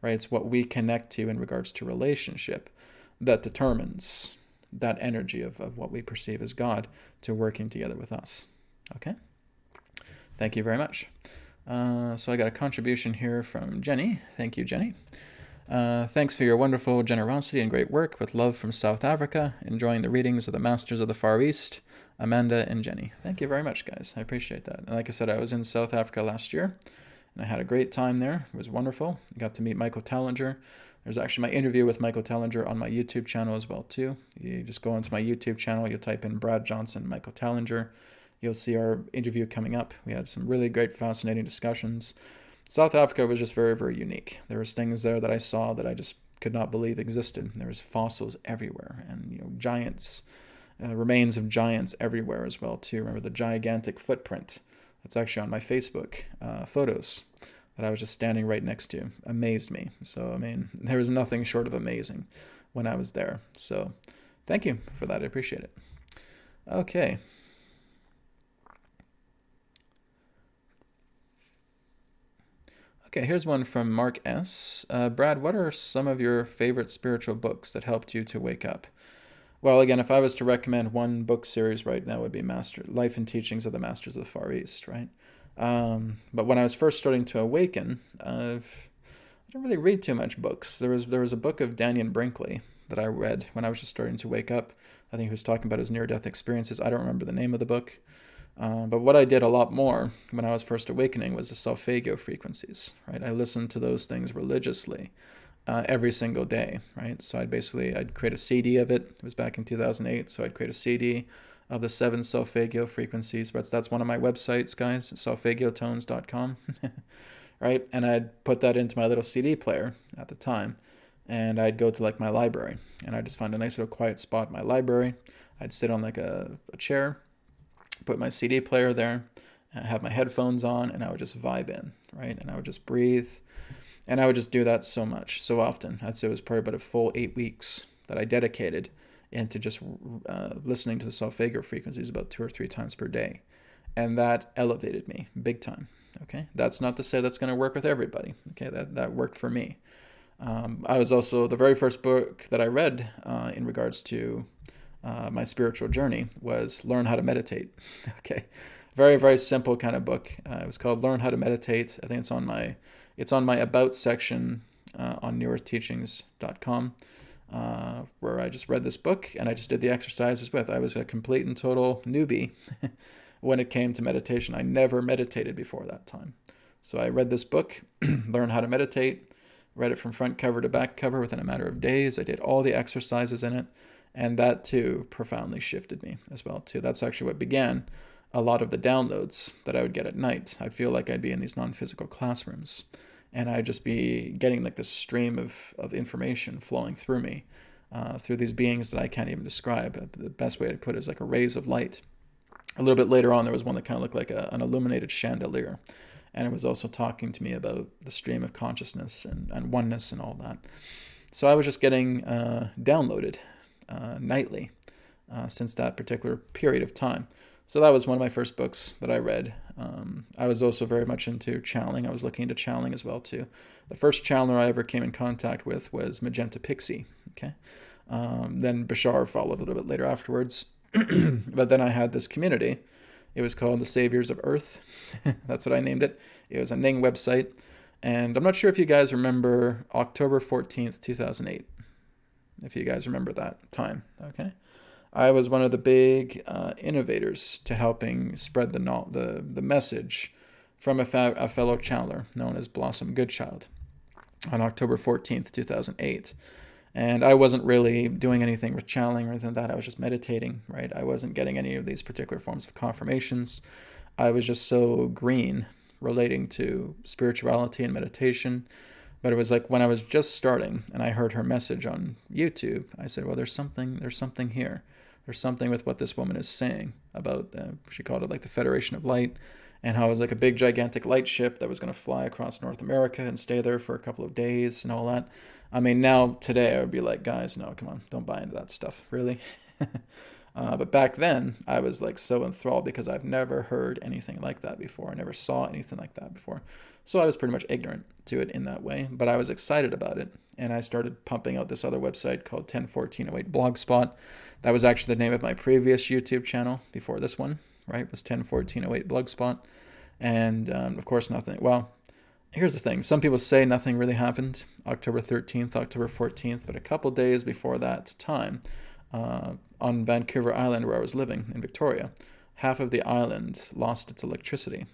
right? It's what we connect to in regards to relationship that determines that energy of what we perceive as God to working together with us, okay? Thank you very much. So I got a contribution here from Jenny. Thank you, Jenny. Thanks for your wonderful generosity and great work. With love from South Africa. Enjoying the readings of the Masters of the Far East, Amanda and Jenny. Thank you very much, guys. I appreciate that. And like I said, I was in South Africa last year, and I had a great time there. It was wonderful. I got to meet Michael Tellinger. There's actually my interview with Michael Tellinger on my YouTube channel as well, too. You just go onto my YouTube channel, you type in Brad Johnson, Michael Tellinger. You'll see our interview coming up. We had some really great, fascinating discussions. South Africa was just very, very unique. There was things there that I saw that I just could not believe existed. There was fossils everywhere, and giants, remains of giants everywhere as well too. Remember the gigantic footprint? That's actually on my Facebook photos that I was just standing right next to. Amazed me. So I mean, there was nothing short of amazing when I was there. So thank you for that. I appreciate it. Okay. Okay, here's one from Mark S. Brad, what are some of your favorite spiritual books that helped you to wake up? Well, again, if I was to recommend one book series right now, it would be Life and Teachings of the Masters of the Far East, right? But when I was first starting to awaken, I didn't really read too much books. There was a book of Daniel Brinkley that I read when I was just starting to wake up. I think he was talking about his near-death experiences. I don't remember the name of the book. But what I did a lot more when I was first awakening was the solfeggio frequencies, right? I listened to those things religiously every single day, right? So I'd create a CD of it. It was back in 2008, so I'd create a CD of the 7 solfeggio frequencies. But that's one of my websites, guys, solfeggiotones.com, right? And I'd put that into my little CD player at the time, and I'd go to like my library, and I'd just find a nice little quiet spot in my library. I'd sit on like a chair, put my CD player there, have my headphones on, and I would just vibe in, right? And I would just breathe, and I would just do that so much, so often. I'd say it was probably about a full 8 weeks that I dedicated into just listening to the solfeggio frequencies about 2 or 3 times per day, and that elevated me big time. Okay, that's not to say that's going to work with everybody. Okay, that worked for me. I was also the very first book that I read in regards to my spiritual journey was Learn How to Meditate. Okay, very, very simple kind of book. It was called Learn How to Meditate. I think it's on my About section on newearthteachings.com, where I just read this book and I just did the exercises with. I was a complete and total newbie when it came to meditation. I never meditated before that time. So I read this book, Learn How to Meditate, read it from front cover to back cover within a matter of days. I did all the exercises in it. And that, too, profoundly shifted me as well, too. That's actually what began a lot of the downloads that I would get at night. I'd feel like I'd be in these non-physical classrooms, and I'd just be getting like this stream of information flowing through me, through these beings that I can't even describe. The best way to put it is like a rays of light. A little bit later on, there was one that kind of looked like an illuminated chandelier, and it was also talking to me about the stream of consciousness and oneness and all that. So I was just getting downloaded nightly since that particular period of time. So that was one of my first books that I read. I was also very much into channeling. I was looking into channeling as well too. The first channeler I ever came in contact with was Magenta Pixie. Okay, then Bashar followed a little bit later afterwards. But then I had this community. It was called the Saviors of Earth. That's what I named it. It was a Ning website. And I'm not sure if you guys remember October 14th, 2008. If you guys remember that time, okay? I was one of the big innovators to helping spread the message from a fellow channeler known as Blossom Goodchild on October 14th, 2008. And I wasn't really doing anything with channeling or anything like that. I was just meditating, right? I wasn't getting any of these particular forms of confirmations. I was just so green relating to spirituality and meditation. But it was like when I was just starting and I heard her message on YouTube, I said, well, there's something here. There's something with what this woman is saying about, she called it like the Federation of Light, and how it was like a big gigantic light ship that was going to fly across North America and stay there for a couple of days and all that. I mean, now, today, I would be like, guys, no, come on, don't buy into that stuff, really. But back then, I was like so enthralled because I've never heard anything like that before. I never saw anything like that before. So I was pretty much ignorant to it in that way, but I was excited about it. And I started pumping out this other website called 101408 Blogspot. That was actually the name of my previous YouTube channel before this one, right? It was 101408 Blogspot. And of course, nothing. Well, here's the thing. Some people say nothing really happened October 13th, October 14th, but a couple days before that time, on Vancouver Island where I was living in Victoria, half of the island lost its electricity,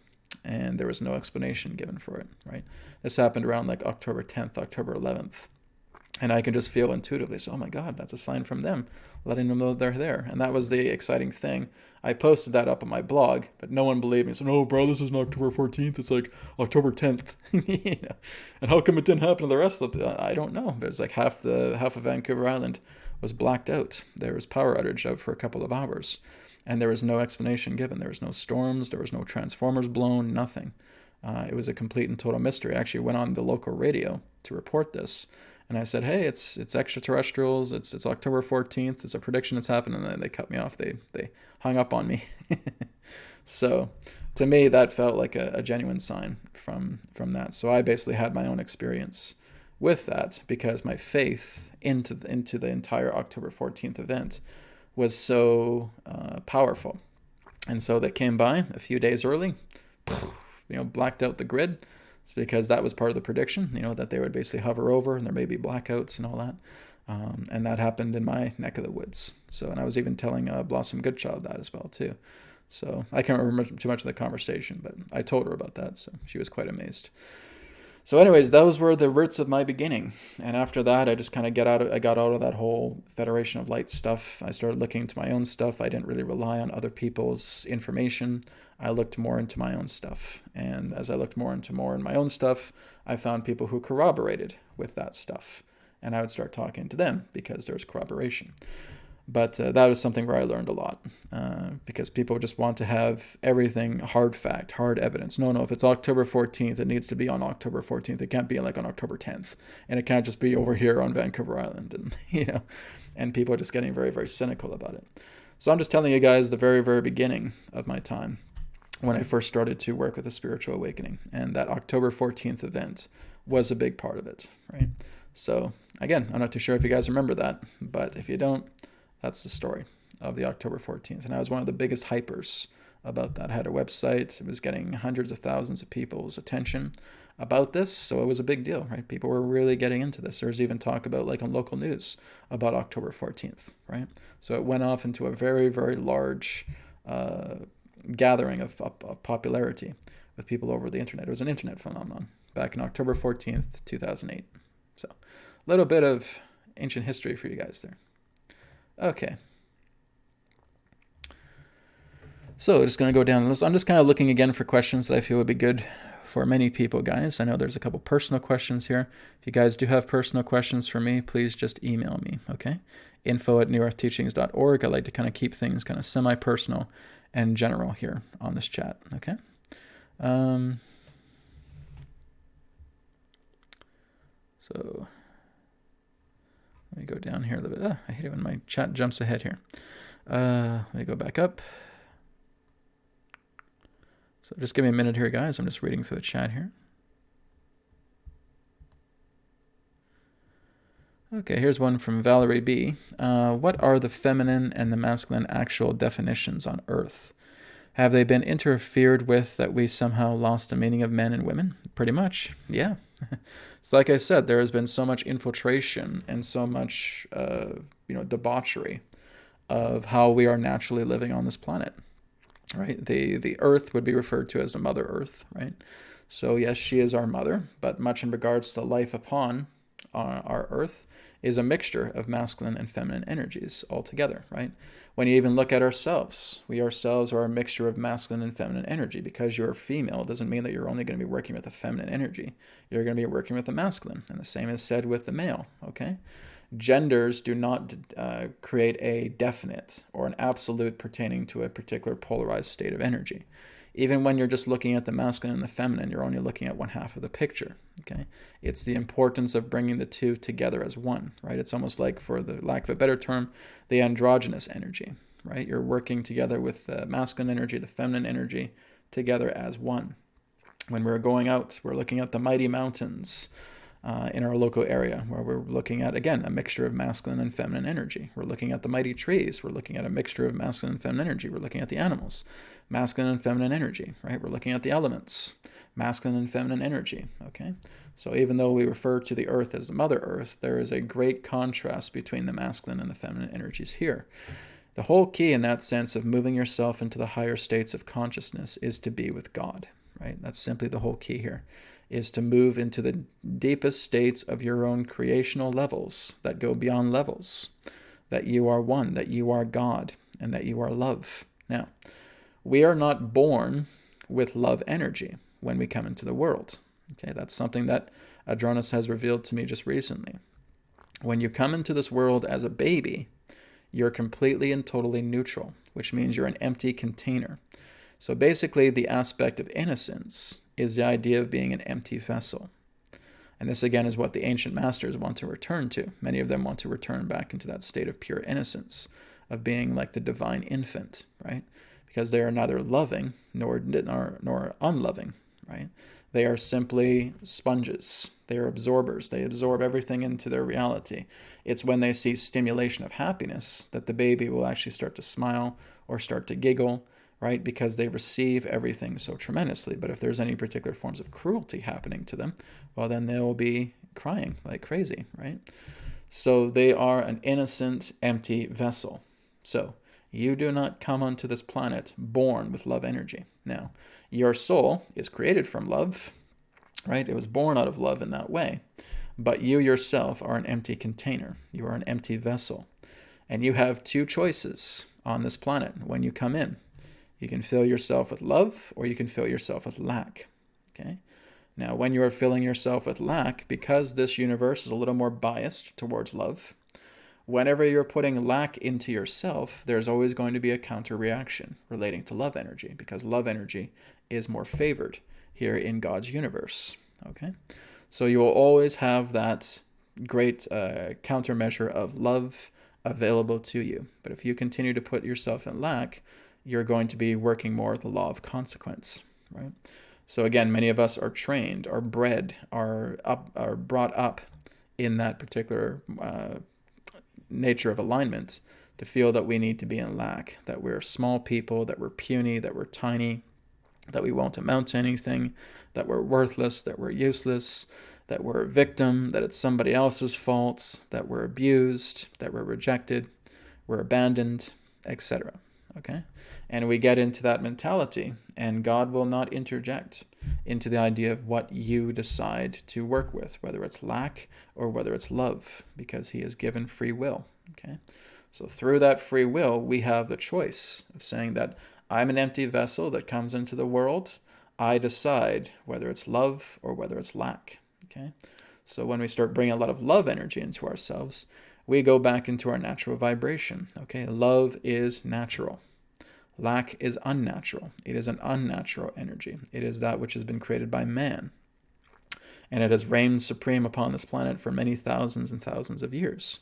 and there was no explanation given for it, right? This happened around like October 10th, October 11th. And I can just feel intuitively, so, oh my God, that's a sign from them, letting them know they're there. And that was the exciting thing. I posted that up on my blog, but no one believed me. So, no, bro, this isn't October 14th. It's like October 10th. You know? And how come it didn't happen to the rest of it? I don't know. But it's like half of Vancouver Island was blacked out. There was power outage out for a couple of hours. And there was no explanation given. There was no storms. There was no transformers blown, nothing. It was a complete and total mystery. I actually went on the local radio to report this. And I said, hey, it's extraterrestrials. It's October 14th. It's a prediction that's happened. And then they cut me off. They hung up on me. So to me, that felt like a genuine sign from that. So I basically had my own experience with that because my faith into the entire October 14th event was so powerful. And so they came by a few days early, blacked out the grid. It's because that was part of the prediction, that they would basically hover over and there may be blackouts and all that. And that happened in my neck of the woods. So, and I was even telling Blossom Goodchild that as well, too. So I can't remember too much of the conversation, but I told her about that. So she was quite amazed. So anyways, those were the roots of my beginning. And after that, I just kind of got out of that whole Federation of Light stuff. I started looking into my own stuff. I didn't really rely on other people's information. I looked more into my own stuff. And as I looked more in my own stuff, I found people who corroborated with that stuff. And I would start talking to them because there's corroboration. But that was something where I learned a lot because people just want to have everything hard fact, hard evidence. No, if it's October 14th, it needs to be on October 14th. It can't be like on October 10th. And it can't just be over here on Vancouver Island. And, and people are just getting very, very cynical about it. So I'm just telling you guys the very, very beginning of my time when I first started to work with a spiritual awakening. And that October 14th event was a big part of it, right? So again, I'm not too sure if you guys remember that, but if you don't, that's the story of the October 14th. And I was one of the biggest hypers about that. I had a website. It was getting hundreds of thousands of people's attention about this. So it was a big deal, right? People were really getting into this. There was even talk about like on local news about October 14th, right? So it went off into a very, very large gathering of popularity with people over the internet. It was an internet phenomenon back in October 14th, 2008. So a little bit of ancient history for you guys there. Okay. So just going to go down the list. I'm just kind of looking again for questions that I feel would be good for many people, guys. I know there's a couple personal questions here. If you guys do have personal questions for me, please just email me, okay? info@newearthteachings.org. I like to kind of keep things kind of semi-personal and general here on this chat, okay? So let me go down here a little bit. I hate it when my chat jumps ahead here. Let me go back up. So just give me a minute here, guys. I'm just reading through the chat here. Okay, here's one from Valerie B. What are the feminine and the masculine actual definitions on Earth? Have they been interfered with that we somehow lost the meaning of men and women? Pretty much, yeah. It's like I said, there has been so much infiltration and so much, debauchery of how we are naturally living on this planet. Right, the Earth would be referred to as the Mother Earth, right? So yes, she is our mother, but much in regards to life upon our Earth is a mixture of masculine and feminine energies altogether, right? When you even look at ourselves, we ourselves are a mixture of masculine and feminine energy. Because you're female doesn't mean that you're only going to be working with the feminine energy. You're going to be working with the masculine, and the same is said with the male, okay? Genders do not create a definite or an absolute pertaining to a particular polarized state of energy. Even when you're just looking at the masculine and the feminine, you're only looking at one half of the picture, okay? It's the importance of bringing the two together as one, right? It's almost like, for the lack of a better term, the androgynous energy, right? You're working together with the masculine energy, the feminine energy, together as one. When we're going out, we're looking at the mighty mountains, in our local area, where we're looking at, again, a mixture of masculine and feminine energy. We're looking at the mighty trees. We're looking at a mixture of masculine and feminine energy. We're looking at the animals, masculine and feminine energy, right? We're looking at the elements, masculine and feminine energy, okay? So even though we refer to the Earth as the Mother Earth, there is a great contrast between the masculine and the feminine energies here. The whole key in that sense of moving yourself into the higher states of consciousness is to be with God, right? That's simply the whole key here, is to move into the deepest states of your own creational levels that go beyond levels, that you are one, that you are God, and that you are love. Now, we are not born with love energy when we come into the world. Okay, that's something that Adronis has revealed to me just recently. When you come into this world as a baby, you're completely and totally neutral, which means you're an empty container. So basically, the aspect of innocence is the idea of being an empty vessel. And this, again, is what the ancient masters want to return to. Many of them want to return back into that state of pure innocence, of being like the divine infant, right? Because they are neither loving nor unloving, right? They are simply sponges. They are absorbers. They absorb everything into their reality. It's when they see stimulation of happiness that the baby will actually start to smile or start to giggle, right? Because they receive everything so tremendously. But if there's any particular forms of cruelty happening to them, well, then they will be crying like crazy, right? So they are an innocent, empty vessel. So you do not come onto this planet born with love energy. Now, your soul is created from love, right? It was born out of love in that way. But you yourself are an empty container. You are an empty vessel. And you have two choices on this planet when you come in. You can fill yourself with love, or you can fill yourself with lack, okay? Now, when you are filling yourself with lack, because this universe is a little more biased towards love, whenever you're putting lack into yourself, there's always going to be a counter reaction relating to love energy, because love energy is more favored here in God's universe, okay? So you will always have that great countermeasure of love available to you. But if you continue to put yourself in lack, you're going to be working more with the law of consequence, right? So again, many of us are trained, are bred, are brought up in that particular nature of alignment to feel that we need to be in lack, that we're small people, that we're puny, that we're tiny, that we won't amount to anything, that we're worthless, that we're useless, that we're a victim, that it's somebody else's fault, that we're abused, that we're rejected, we're abandoned, etc. Okay? And we get into that mentality, and God will not interject into the idea of what you decide to work with, whether it's lack or whether it's love, because he has given free will. Okay? So through that free will, we have the choice of saying that I'm an empty vessel that comes into the world. I decide whether it's love or whether it's lack. Okay? So when we start bringing a lot of love energy into ourselves, we go back into our natural vibration. Okay? Love is natural. Lack is unnatural. It is an unnatural energy. It is that which has been created by man. And it has reigned supreme upon this planet for many thousands and thousands of years.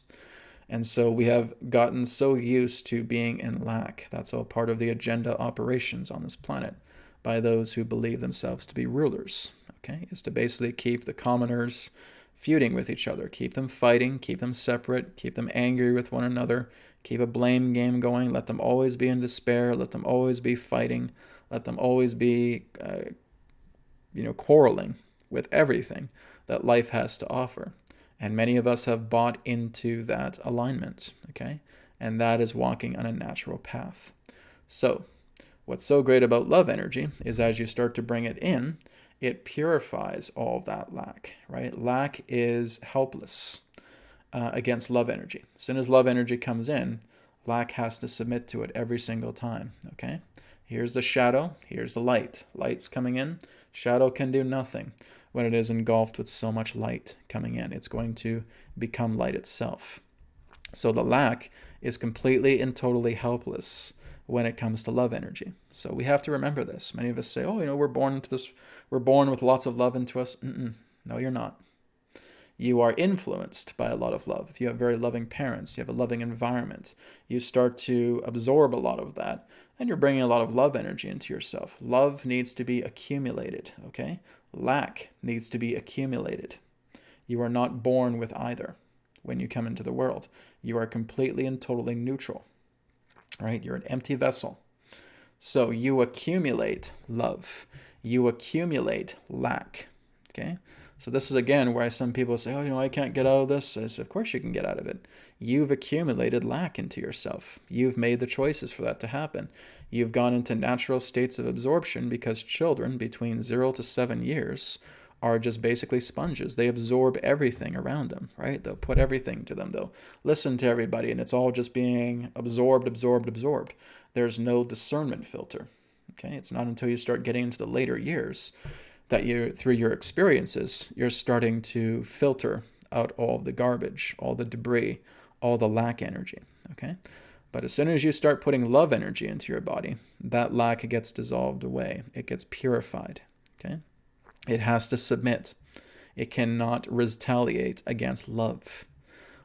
And so we have gotten so used to being in lack. That's all part of the agenda operations on this planet by those who believe themselves to be rulers. Okay, is to basically keep the commoners feuding with each other, keep them fighting, keep them separate, keep them angry with one another, keep a blame game going, let them always be in despair, let them always be fighting, let them always be, quarreling with everything that life has to offer. And many of us have bought into that alignment, okay? And that is walking on a natural path. So, what's so great about love energy is as you start to bring it in, it purifies all of that lack, right? Lack is helpless against love energy. As soon as love energy comes in, lack has to submit to it every single time, okay? Here's the shadow, here's the light. Light's coming in, shadow can do nothing when it is engulfed with so much light coming in. It's going to become light itself. So the lack is completely and totally helpless when it comes to love energy. So we have to remember this. Many of us say, we're born with lots of love into us. No, you're not. You are influenced by a lot of love. If you have very loving parents, you have a loving environment, you start to absorb a lot of that, and you're bringing a lot of love energy into yourself. Love needs to be accumulated, okay? Lack needs to be accumulated. You are not born with either when you come into the world. You are completely and totally neutral, right? You're an empty vessel. So you accumulate love. You accumulate lack, okay? So this is, again, where some people say, I can't get out of this. I say, of course you can get out of it. You've accumulated lack into yourself. You've made the choices for that to happen. You've gone into natural states of absorption because children between 0 to 7 years are just basically sponges. They absorb everything around them, right? They'll put everything to them. They'll listen to everybody, and it's all just being absorbed. There's no discernment filter, okay? It's not until you start getting into the later years that you, through your experiences, you're starting to filter out all the garbage, all the debris, all the lack energy, okay? But as soon as you start putting love energy into your body, that lack gets dissolved away. It gets purified, okay? It has to submit. It cannot retaliate against love.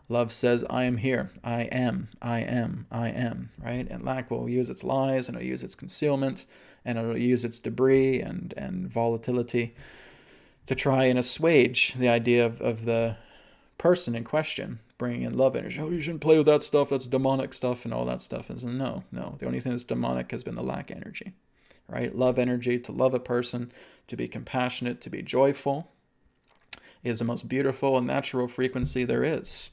Love says, I am here. I am, right? And lack will use its lies, and it'll use its concealment, and it'll use its debris and volatility to try and assuage the idea of the person in question bringing in love energy. You shouldn't play with that stuff. That's demonic stuff and all that stuff. And no. The only thing that's demonic has been the lack energy, right? Love energy, to love a person, to be compassionate, to be joyful, is the most beautiful and natural frequency there is.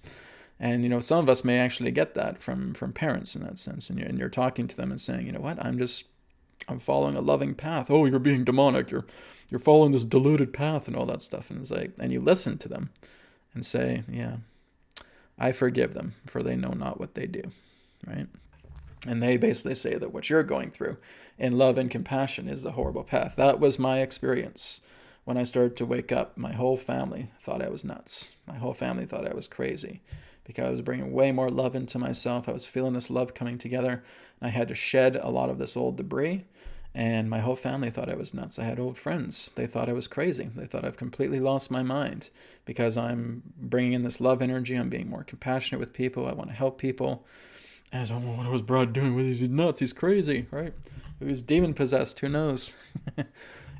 And, some of us may actually get that from parents in that sense. And you're talking to them and saying, I'm following a loving path. Oh, you're being demonic. You're following this diluted path and all that stuff. And it's like, and you listen to them and say, yeah, I forgive them, for they know not what they do, right? And they basically say that what you're going through in love and compassion is a horrible path. That was my experience when I started to wake up. My whole family thought I was nuts. My whole family thought I was crazy because I was bringing way more love into myself. I was feeling this love coming together. And I had to shed a lot of this old debris. And my whole family thought I was nuts. I had old friends. They thought I was crazy. They thought I've completely lost my mind because I'm bringing in this love energy. I'm being more compassionate with people. I want to help people. And I said, what was Brad doing with these? He's nuts. He's crazy, right? He was demon-possessed. Who knows?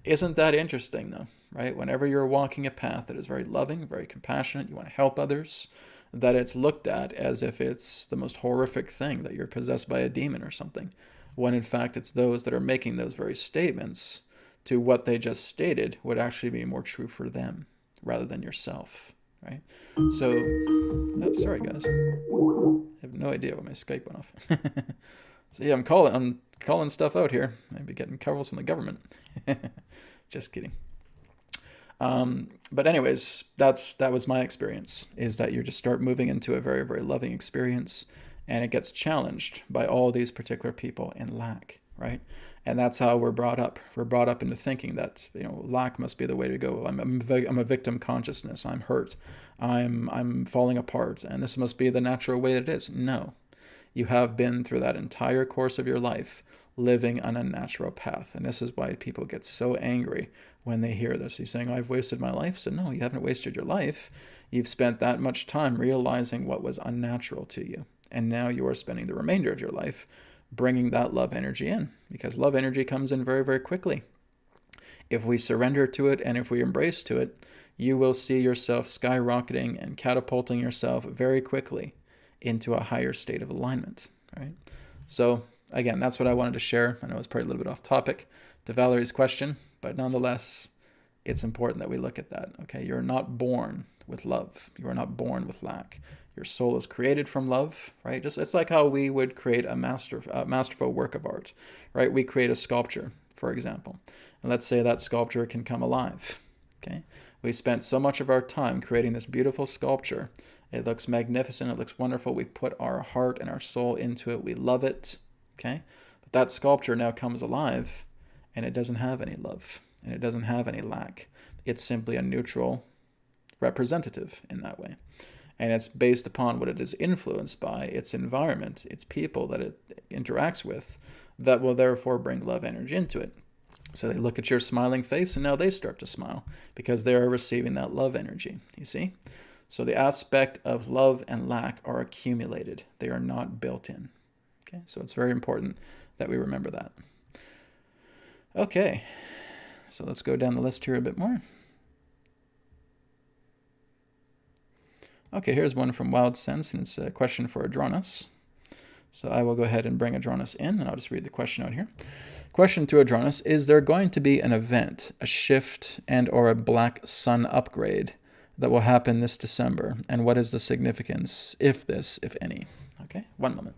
Isn't that interesting, though, right? Whenever you're walking a path that is very loving, very compassionate, you want to help others, that it's looked at as if it's the most horrific thing, that you're possessed by a demon or something, when in fact it's those that are making those very statements to what they just stated would actually be more true for them rather than yourself, right? So, sorry guys, I have no idea why my Skype went off. So yeah, I'm calling stuff out here. Maybe getting calls from the government. Just kidding. But anyways, that was my experience, is that you just start moving into a very, very loving experience, and it gets challenged by all these particular people in lack. right? And that's how we're brought up. We're brought up into thinking that, lack must be the way to go. I'm a victim consciousness. I'm hurt. I'm falling apart, and this must be the natural way it is. No, you have been through that entire course of your life living on a natural path, and this is why people get so angry when they hear this. You're saying, I've wasted my life. So no, you haven't wasted your life. You've spent that much time realizing what was unnatural to you, and now you are spending the remainder of your life bringing that love energy in, because love energy comes in very, very quickly. If we surrender to it and if we embrace to it, you will see yourself skyrocketing and catapulting yourself very quickly into a higher state of alignment, right? So again, that's what I wanted to share. I know it's probably a little bit off topic to Valerie's question, but nonetheless, it's important that we look at that, okay? You're not born with love. You are not born with lack. Your soul is created from love, right? It's like how we would create a masterful work of art, right? We create a sculpture, for example, and let's say that sculpture can come alive, okay? We spent so much of our time creating this beautiful sculpture. It looks magnificent. It looks wonderful. We've put our heart and our soul into it. We love it, okay? But that sculpture now comes alive, and it doesn't have any love, and it doesn't have any lack. It's simply a neutral representative in that way. And it's based upon what it is influenced by, its environment, its people that it interacts with, that will therefore bring love energy into it. So they look at your smiling face and now they start to smile because they are receiving that love energy, you see? So the aspect of love and lack are accumulated. They are not built in. Okay, so it's very important that we remember that. Okay, so let's go down the list here a bit more. Okay, here's one from Wild Sense, and it's a question for Adronis. So I will go ahead and bring Adronis in, and I'll just read the question out here. Question to Adronis: is there going to be an event, a shift, and or a black sun upgrade that will happen this December? And what is the significance, if any? Okay, one moment.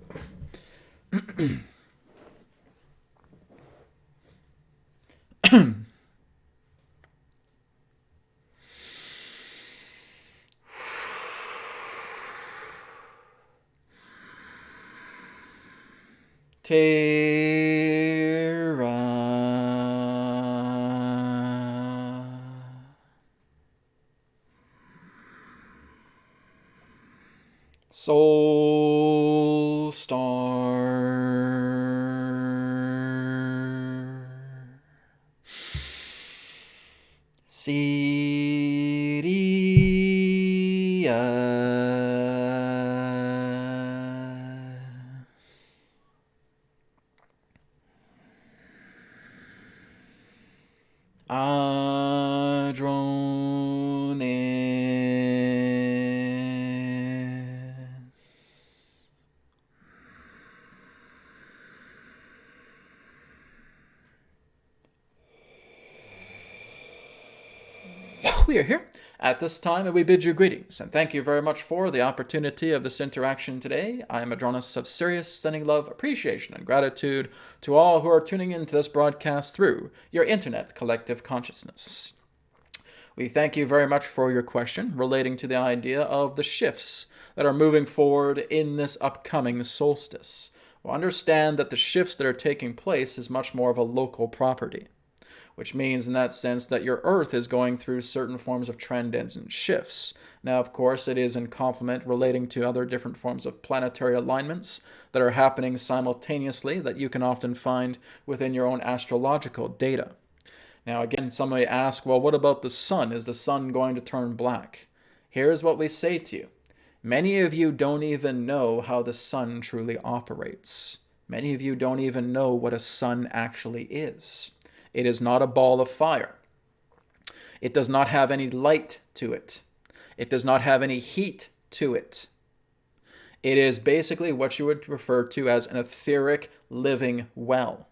Terra. Soul Star. Adronis. We are here at this time, and we bid you greetings, and thank you very much for the opportunity of this interaction today. I am Adronis of Sirius, sending love, appreciation, and gratitude to all who are tuning into this broadcast through your internet collective consciousness. We thank you very much for your question relating to the idea of the shifts that are moving forward in this upcoming solstice. Well, understand that the shifts that are taking place is much more of a local property, which means in that sense that your Earth is going through certain forms of trend and shifts. Now, of course, it is in complement relating to other different forms of planetary alignments that are happening simultaneously that you can often find within your own astrological data. Now, again, somebody asks, well, what about the sun? Is the sun going to turn black? Here's what we say to you. Many of you don't even know how the sun truly operates. Many of you don't even know what a sun actually is. It is not a ball of fire. It does not have any light to it. It does not have any heat to it. It is basically what you would refer to as an etheric living well.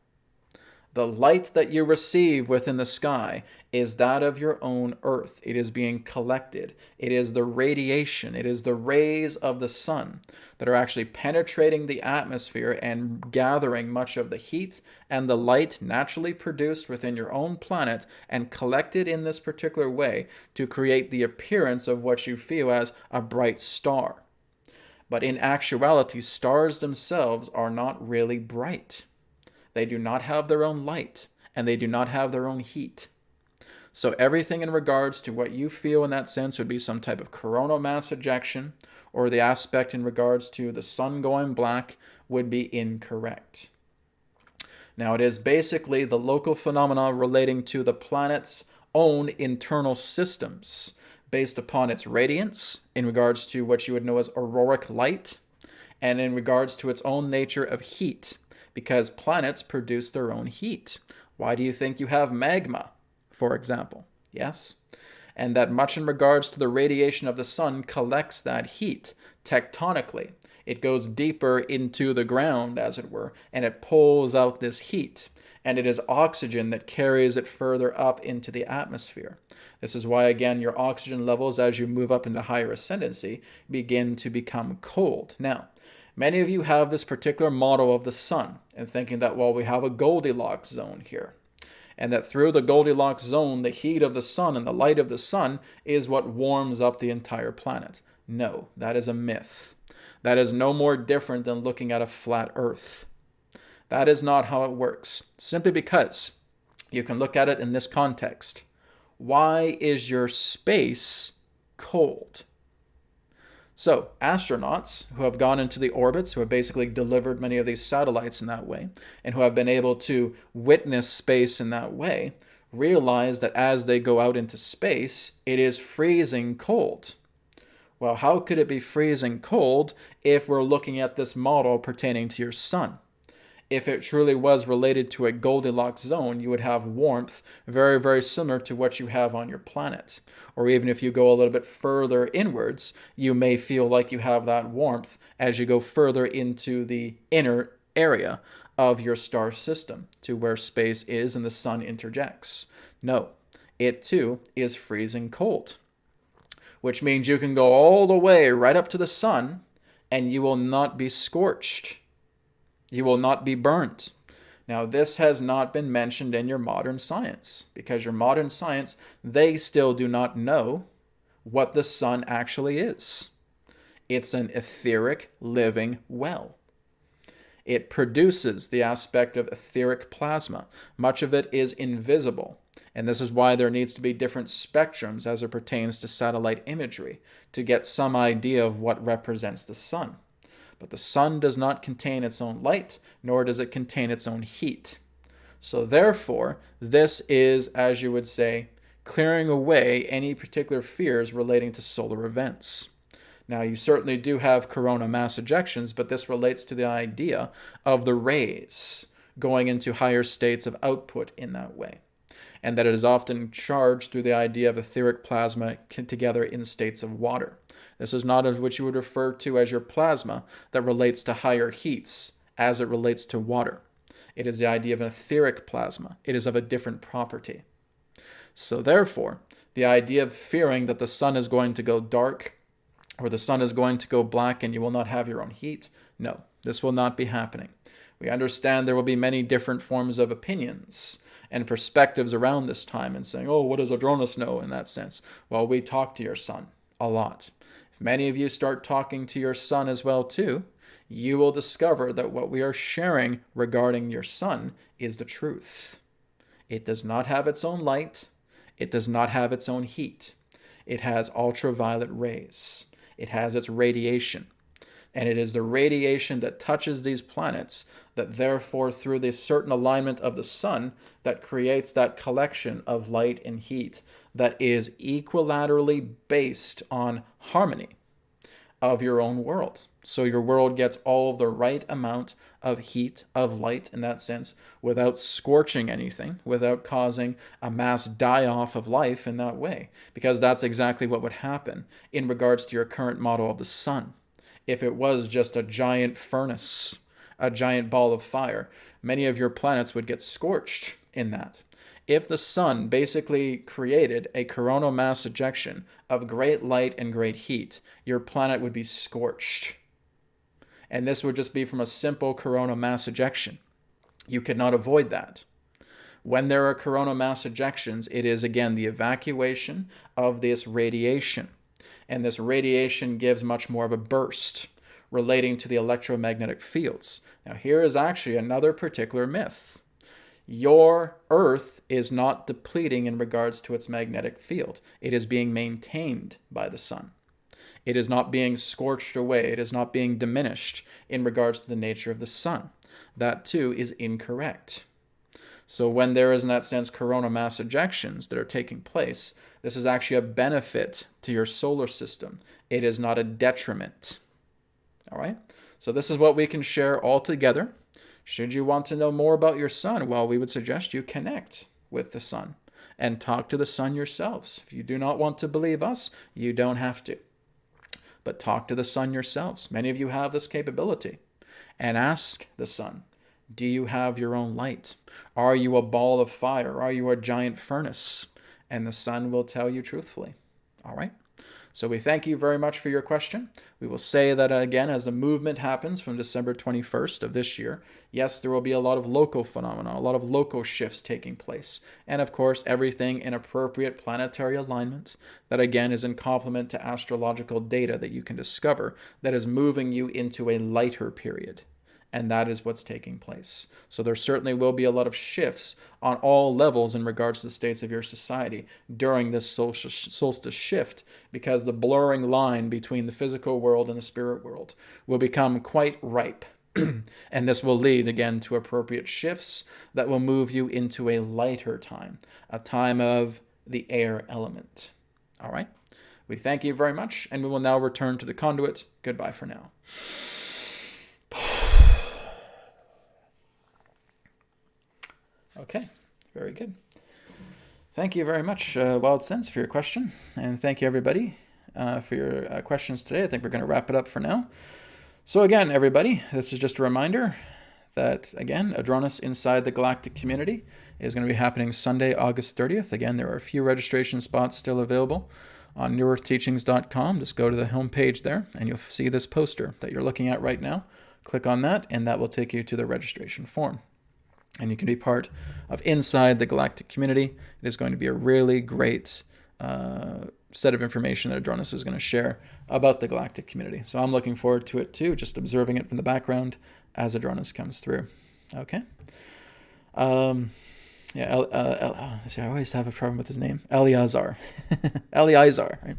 The light that you receive within the sky is that of your own Earth. It is being collected. It is the radiation. It is the rays of the sun that are actually penetrating the atmosphere and gathering much of the heat and the light naturally produced within your own planet and collected in this particular way to create the appearance of what you feel as a bright star. But in actuality, stars themselves are not really bright. They do not have their own light, and they do not have their own heat. So everything in regards to what you feel in that sense would be some type of coronal mass ejection, or the aspect in regards to the sun going black would be incorrect. Now, it is basically the local phenomena relating to the planet's own internal systems based upon its radiance in regards to what you would know as auroric light, and in regards to its own nature of heat, because planets produce their own heat. Why do you think you have magma, for example? Yes? And that much in regards to the radiation of the sun collects that heat tectonically. It goes deeper into the ground, as it were, and it pulls out this heat. And it is oxygen that carries it further up into the atmosphere. This is why, again, your oxygen levels, as you move up into higher ascendancy, begin to become cold. Now, many of you have this particular model of the sun and thinking that, well, we have a Goldilocks zone here. And that through the Goldilocks zone, the heat of the sun and the light of the sun is what warms up the entire planet. No, that is a myth. That is no more different than looking at a flat earth. That is not how it works, simply because you can look at it in this context. Why is your space cold? So, astronauts who have gone into the orbits, who have basically delivered many of these satellites in that way, and who have been able to witness space in that way, realize that as they go out into space, it is freezing cold. Well, how could it be freezing cold if we're looking at this model pertaining to your sun? If it truly was related to a Goldilocks zone, you would have warmth very, very similar to what you have on your planet. Or even if you go a little bit further inwards, you may feel like you have that warmth as you go further into the inner area of your star system, to where space is and the sun interjects. No, it too is freezing cold, which means you can go all the way right up to the sun and you will not be scorched. You will not be burnt. Now, this has not been mentioned in your modern science, because your modern science, they still do not know what the sun actually is. It's an etheric living well. It produces the aspect of etheric plasma. Much of it is invisible. And this is why there needs to be different spectrums as it pertains to satellite imagery to get some idea of what represents the sun. But the sun does not contain its own light, nor does it contain its own heat. So therefore, this is, as you would say, clearing away any particular fears relating to solar events. Now, you certainly do have corona mass ejections, but this relates to the idea of the rays going into higher states of output in that way, and that it is often charged through the idea of etheric plasma together in states of water. This is not as what you would refer to as your plasma that relates to higher heats as it relates to water. It is the idea of an etheric plasma. It is of a different property. So therefore, the idea of fearing that the sun is going to go dark or the sun is going to go black and you will not have your own heat, no, this will not be happening. We understand there will be many different forms of opinions and perspectives around this time and saying, oh, what does Adronis know in that sense? Well, we talk to your sun a lot. If many of you start talking to your sun as well too, you will discover that what we are sharing regarding your sun is the truth. It does not have its own light. It does not have its own heat. It has ultraviolet rays. It has its radiation. And it is the radiation that touches these planets that therefore through this certain alignment of the sun that creates that collection of light and heat that is equilaterally based on harmony of your own world. So your world gets all of the right amount of heat, of light in that sense, without scorching anything, without causing a mass die-off of life in that way. Because that's exactly what would happen in regards to your current model of the sun. If it was just a giant furnace, a giant ball of fire, many of your planets would get scorched in that. If the sun basically created a coronal mass ejection of great light and great heat, your planet would be scorched. And this would just be from a simple coronal mass ejection. You could not avoid that. When there are coronal mass ejections, it is again the evacuation of this radiation. And this radiation gives much more of a burst. relating to the electromagnetic fields. Now, here is actually another particular myth. Your Earth is not depleting in regards to its magnetic field. It is being maintained by the sun. It is not being scorched away. It is not being diminished in regards to the nature of the sun. That too is incorrect. So when there is, in that sense, coronal mass ejections that are taking place, this is actually a benefit to your solar system. It is not a detriment. All right? So this is what we can share all together. Should you want to know more about your sun, well, we would suggest you connect with the sun and talk to the sun yourselves. If you do not want to believe us, you don't have to. But talk to the sun yourselves. Many of you have this capability. And ask the sun, do you have your own light? Are you a ball of fire? Are you a giant furnace? And the sun will tell you truthfully. All right? So we thank you very much for your question. We will say that again, as the movement happens from December 21st of this year, yes, there will be a lot of local phenomena, a lot of local shifts taking place. And of course, everything in appropriate planetary alignment that again is in complement to astrological data that you can discover that is moving you into a lighter period. And that is what's taking place. So there certainly will be a lot of shifts on all levels in regards to the states of your society during this solstice shift, because the blurring line between the physical world and the spirit world will become quite ripe. And this will lead again to appropriate shifts that will move you into a lighter time, a time of the air element. All right? We thank you very much, and we will now return to the conduit. Goodbye for now. Okay, very good. Thank you very much, Wild Sense, for your question. And thank you, everybody, for your questions today. I think we're going to wrap it up for now. So again, everybody, this is just a reminder that, again, Adronis Inside the Galactic Community is going to be happening Sunday, August 30th. Again, there are a few registration spots still available on newearthteachings.com. Just go to the homepage there, and you'll see this poster that you're looking at right now. Click on that, and that will take you to the registration form. And you can be part of Inside the Galactic Community. It is going to be a really great set of information that Adronis is going to share about the Galactic Community. So I'm looking forward to it too, just observing it from the background as Adronis comes through. Okay. See, I always have a problem with his name. Eleazar. Eleazar, right?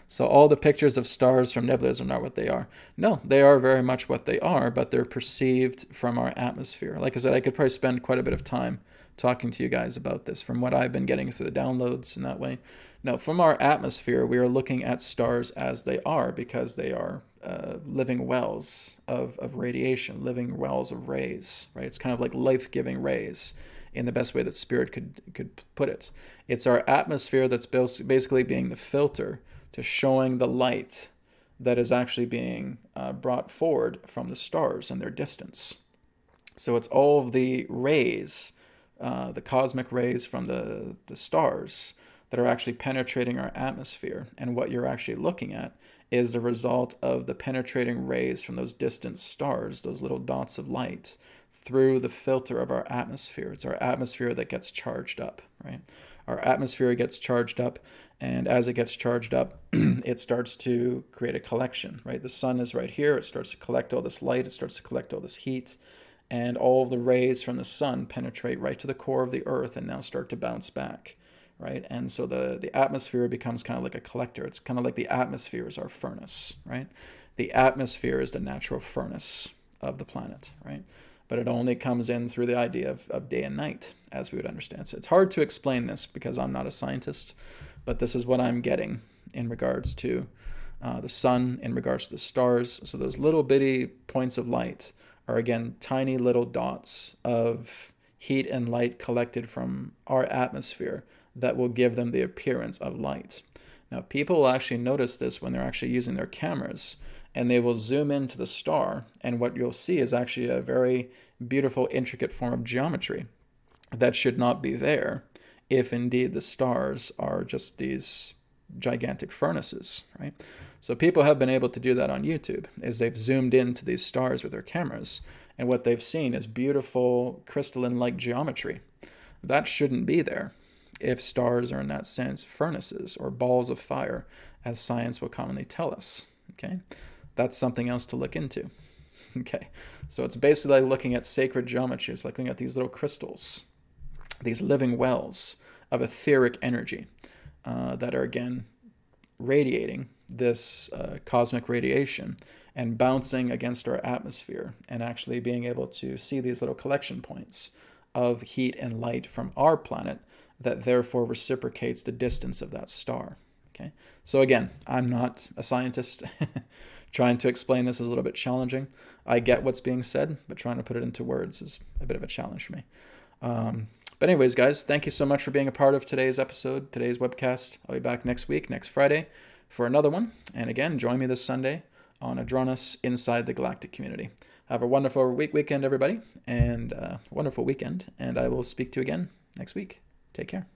So all the pictures of stars from nebulas are not what they are. No, they are very much what they are, but they're perceived from our atmosphere. Like I said, I could probably spend quite a bit of time talking to you guys about this from what I've been getting through the downloads in that way. No, from our atmosphere, we are looking at stars as they are because they are living wells of radiation, living wells of rays, right? It's kind of like life-giving rays in the best way that Spirit could put it. It's our atmosphere that's basically being the filter to showing the light that is actually being brought forward from the stars and their distance. So it's all of the rays, the cosmic rays from the stars that are actually penetrating our atmosphere. And what you're actually looking at is the result of the penetrating rays from those distant stars, those little dots of light, through the filter of our atmosphere. It's our atmosphere that gets charged up, right? Our atmosphere gets charged up, and as it gets charged up, it starts to create a collection, right? The sun is right here. It starts to collect all this light. It starts to collect all this heat, and all of the rays from the sun penetrate right to the core of the earth and now start to bounce back, right? And so the atmosphere becomes kind of like a collector. It's kind of like the atmosphere is our furnace, right? The atmosphere is the natural furnace of the planet, right? But it only comes in through the idea of day and night, as we would understand. So it's hard to explain this because I'm not a scientist, but this is what I'm getting in regards to the sun, in regards to the stars. So those little bitty points of light are, again, tiny little dots of heat and light collected from our atmosphere that will give them the appearance of light. Now, people will actually notice this when they're actually using their cameras, and they will zoom into the star, and what you'll see is actually a very beautiful, intricate form of geometry that should not be there if indeed the stars are just these gigantic furnaces, right? So people have been able to do that on YouTube, is they've zoomed into these stars with their cameras, and what they've seen is beautiful crystalline-like geometry. That shouldn't be there if stars are, in that sense, furnaces or balls of fire, as science will commonly tell us, okay? that's something else to look into. Okay, so it's basically like looking at sacred geometry. It's like looking at these little crystals, these living wells of etheric energy that are, again, radiating this cosmic radiation and bouncing against our atmosphere, and actually being able to see these little collection points of heat and light from our planet that therefore reciprocates the distance of that star. Okay, so again, I'm not a scientist. Trying to explain this is a little bit challenging. I get what's being said, but trying to put it into words is a bit of a challenge for me. But anyways, guys, thank you so much for being a part of today's episode, today's webcast. I'll be back next week, next Friday, for another one. And again, join me this Sunday on Adronis Inside the Galactic Community. Have a wonderful weekend, everybody, and wonderful weekend. And I will speak to you again next week. Take care.